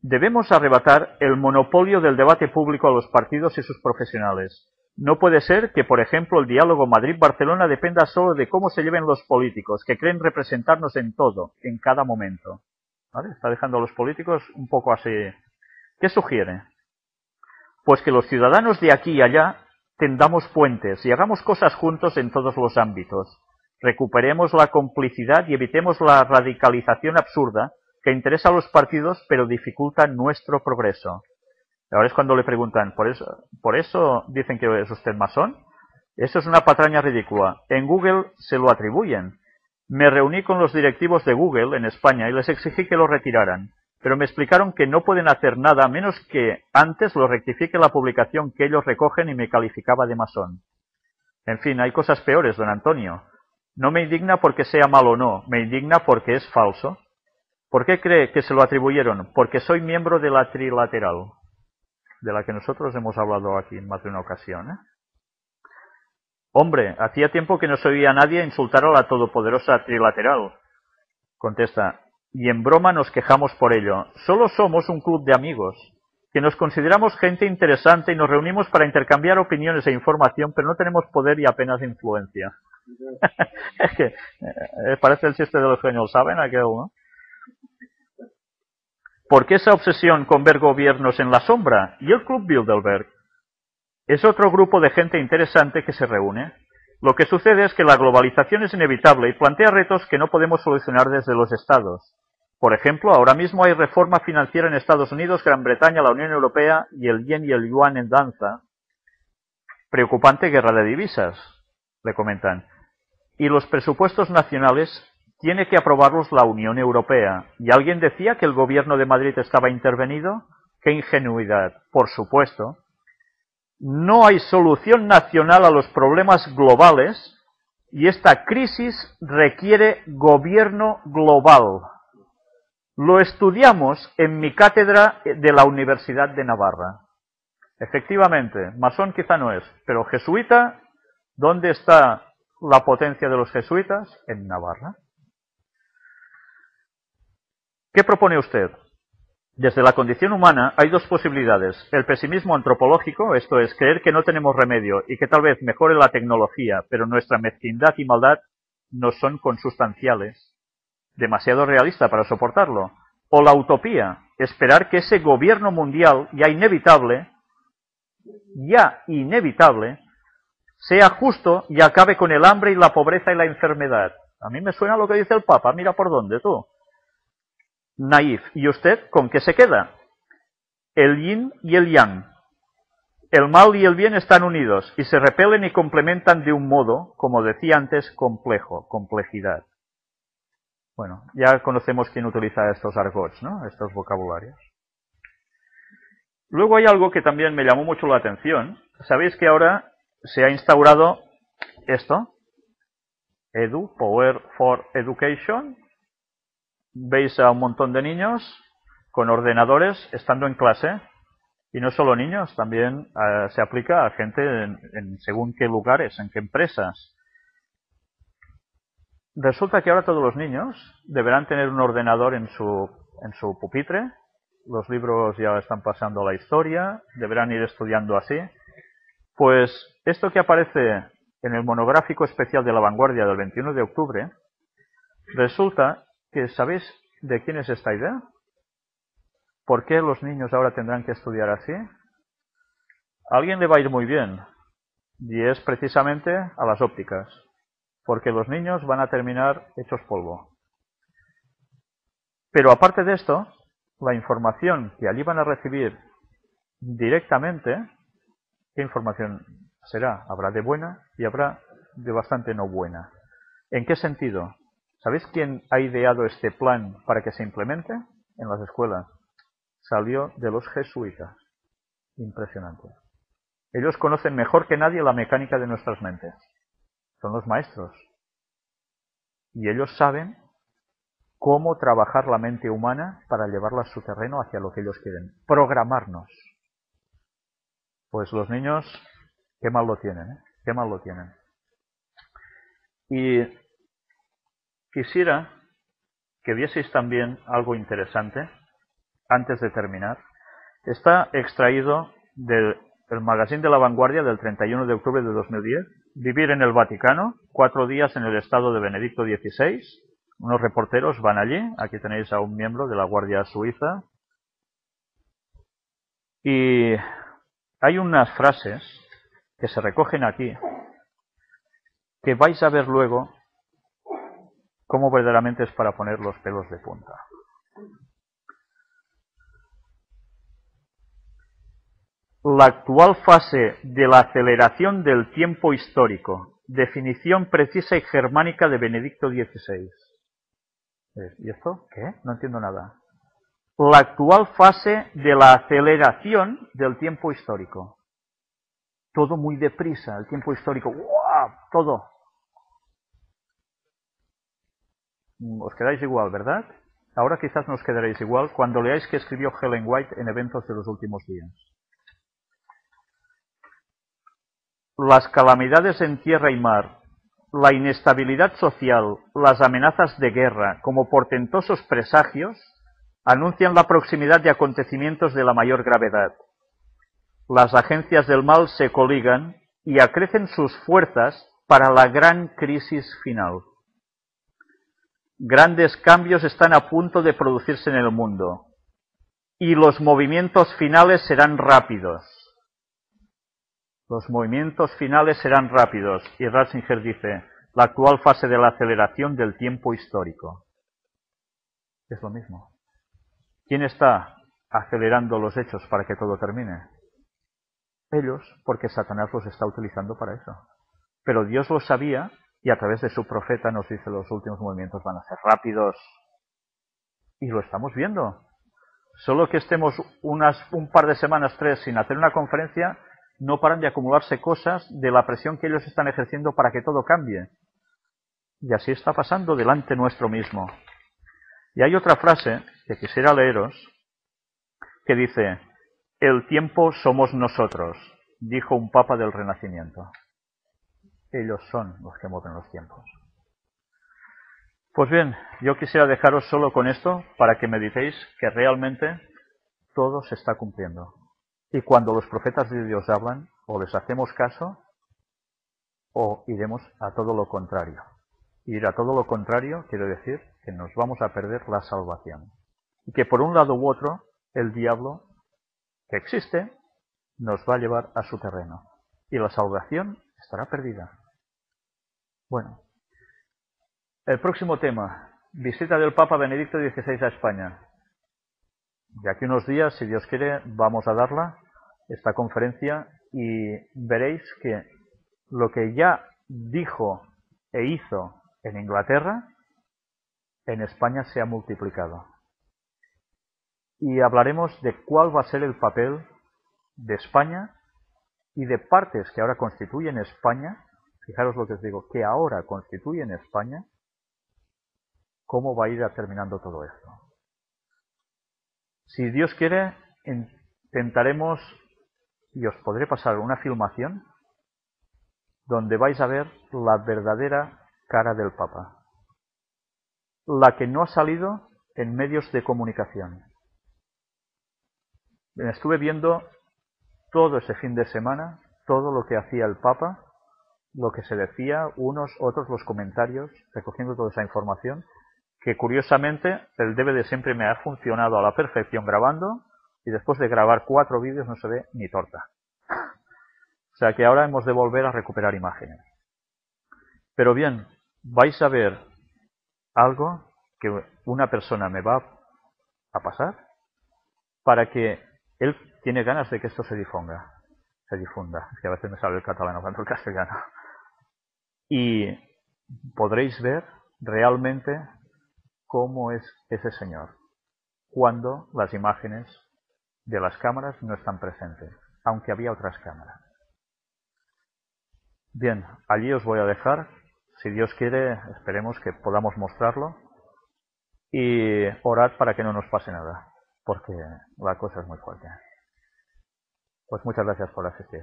Debemos arrebatar el monopolio del debate público a los partidos y sus profesionales. No puede ser que, por ejemplo, el diálogo Madrid-Barcelona dependa solo de cómo se lleven los políticos, que creen representarnos en todo, en cada momento. ¿Vale? Está dejando a los políticos un poco así. ¿Qué sugiere? Pues que los ciudadanos de aquí y allá tendamos puentes y hagamos cosas juntos en todos los ámbitos. Recuperemos la complicidad y evitemos la radicalización absurda que interesa a los partidos pero dificulta nuestro progreso. Ahora es cuando le preguntan, ¿por eso dicen que es usted masón? Eso es una patraña ridícula. En Google se lo atribuyen. Me reuní con los directivos de Google en España y les exigí que lo retiraran, pero me explicaron que no pueden hacer nada a menos que antes lo rectifique la publicación que ellos recogen y me calificaba de masón. En fin, hay cosas peores, don Antonio. No me indigna porque sea malo o no, me indigna porque es falso. ¿Por qué cree que se lo atribuyeron? Porque soy miembro de la Trilateral, de la que nosotros hemos hablado aquí en más de una ocasión, ¿eh? Hombre, hacía tiempo que no se oía a nadie insultar a la todopoderosa Trilateral. Contesta, y en broma nos quejamos por ello. Solo somos un club de amigos, que nos consideramos gente interesante y nos reunimos para intercambiar opiniones e información, pero no tenemos poder y apenas influencia. Es que parece el chiste de los genios, ¿saben aquel, no? ¿Por qué esa obsesión con ver gobiernos en la sombra? ¿Y el Club Bilderberg? Es otro grupo de gente interesante que se reúne. Lo que sucede es que la globalización es inevitable y plantea retos que no podemos solucionar desde los estados. Por ejemplo, ahora mismo hay reforma financiera en Estados Unidos, Gran Bretaña, la Unión Europea y el yen y el yuan en danza. Preocupante guerra de divisas, le comentan. Y los presupuestos nacionales tiene que aprobarlos la Unión Europea. ¿Y alguien decía que el gobierno de Madrid estaba intervenido? ¡Qué ingenuidad! Por supuesto. No hay solución nacional a los problemas globales y esta crisis requiere gobierno global. Lo estudiamos en mi cátedra de la Universidad de Navarra. Efectivamente, masón quizá no es, pero jesuita, ¿dónde está la potencia de los jesuitas? En Navarra. ¿Qué propone usted? Desde la condición humana hay dos posibilidades. El pesimismo antropológico, esto es, creer que no tenemos remedio y que tal vez mejore la tecnología, pero nuestra mezquindad y maldad no son consustanciales. Demasiado realista para soportarlo. O la utopía, esperar que ese gobierno mundial ya inevitable, sea justo y acabe con el hambre y la pobreza y la enfermedad. A mí me suena lo que dice el Papa, mira por dónde tú. Naif. ¿Y usted con qué se queda? El yin y el yang. El mal y el bien están unidos y se repelen y complementan de un modo, como decía antes, complejo, complejidad. Bueno, ya conocemos quién utiliza estos argots, ¿no? Estos vocabularios. Luego hay algo que también me llamó mucho la atención. ¿Sabéis que ahora se ha instaurado esto? Edu, Power for Education. Veis a un montón de niños con ordenadores estando en clase, y no solo niños, también se aplica a gente en según qué lugares, en qué empresas. Resulta que ahora todos los niños deberán tener un ordenador en su pupitre, los libros ya están pasando a la historia, deberán ir estudiando así. Pues esto que aparece en el monográfico especial de La Vanguardia del 21 de octubre, resulta que, ¿sabéis de quién es esta idea? ¿Por qué los niños ahora tendrán que estudiar así? A alguien le va a ir muy bien, y es precisamente a las ópticas, porque los niños van a terminar hechos polvo. Pero aparte de esto, la información que allí van a recibir directamente, ¿qué información? habrá de buena y habrá de bastante no buena. ¿En qué sentido? ¿Sabéis quién ha ideado este plan para que se implemente en las escuelas? Salió de los jesuitas. Impresionante. Ellos conocen mejor que nadie la mecánica de nuestras mentes. Son los maestros. Y ellos saben cómo trabajar la mente humana para llevarla a su terreno hacia lo que ellos quieren. Programarnos. Pues los niños, qué mal lo tienen, ¿eh? Qué mal lo tienen. Y quisiera que vieseis también algo interesante antes de terminar. Está extraído del magazine de La Vanguardia del 31 de octubre de 2010. Vivir en el Vaticano, 4 días en el estado de Benedicto XVI. Unos reporteros van allí. Aquí tenéis a un miembro de la Guardia Suiza. Y hay unas frases que se recogen aquí que vais a ver luego cómo verdaderamente es para poner los pelos de punta. La actual fase de la aceleración del tiempo histórico. Definición precisa y germánica de Benedicto XVI. ¿Y esto? ¿Qué? No entiendo nada. La actual fase de la aceleración del tiempo histórico. Todo muy deprisa, el tiempo histórico. ¡Wow! Todo. Os quedáis igual, ¿verdad? Ahora quizás nos quedaréis igual cuando leáis que escribió Ellen White en Eventos de los Últimos Días. Las calamidades en tierra y mar, la inestabilidad social, las amenazas de guerra, como portentosos presagios, anuncian la proximidad de acontecimientos de la mayor gravedad. Las agencias del mal se coligan y acrecen sus fuerzas para la gran crisis final. Grandes cambios están a punto de producirse en el mundo y los movimientos finales serán rápidos. Los movimientos finales serán rápidos y Ratzinger dice, la actual fase de la aceleración del tiempo histórico. Es lo mismo. ¿Quién está acelerando los hechos para que todo termine? Ellos, porque Satanás los está utilizando para eso. Pero Dios lo sabía y a través de su profeta nos dice los últimos movimientos van a ser rápidos. Y lo estamos viendo. Solo que estemos un par de semanas, 3, sin hacer una conferencia, no paran de acumularse cosas de la presión que ellos están ejerciendo para que todo cambie. Y así está pasando delante nuestro mismo. Y hay otra frase que quisiera leeros, que dice, el tiempo somos nosotros, dijo un papa del Renacimiento. Ellos son los que mueven los tiempos. Pues bien, yo quisiera dejaros solo con esto para que meditéis que realmente todo se está cumpliendo. Y cuando los profetas de Dios hablan, o les hacemos caso, o iremos a todo lo contrario. Ir a todo lo contrario quiere decir que nos vamos a perder la salvación. Y que por un lado u otro, el diablo, que existe, nos va a llevar a su terreno. Y la salvación estará perdida. Bueno, el próximo tema, visita del Papa Benedicto XVI a España. De aquí unos días, si Dios quiere, vamos a darla, esta conferencia, y veréis que lo que ya dijo e hizo en Inglaterra, en España se ha multiplicado. Y hablaremos de cuál va a ser el papel de España y de partes que ahora constituyen España. Fijaros lo que os digo, que ahora constituyen España, cómo va a ir terminando todo esto. Si Dios quiere, intentaremos, y os podré pasar una filmación, donde vais a ver la verdadera cara del Papa. La que no ha salido en medios de comunicación. Estuve viendo todo ese fin de semana, todo lo que hacía el Papa, lo que se decía, unos, otros, los comentarios, recogiendo toda esa información, que curiosamente el DVD siempre me ha funcionado a la perfección grabando, y después de grabar 4 vídeos no se ve ni torta. O sea que ahora hemos de volver a recuperar imágenes. Pero bien, vais a ver algo que una persona me va a pasar para que él tiene ganas de que esto se difunga. se difunda. Es que a veces me sale el catalán cuando el castellano. Y podréis ver realmente cómo es ese señor cuando las imágenes de las cámaras no están presentes, aunque había otras cámaras. Bien, allí os voy a dejar. Si Dios quiere, esperemos que podamos mostrarlo. Y orad para que no nos pase nada, porque la cosa es muy fuerte. Pues muchas gracias por asistir.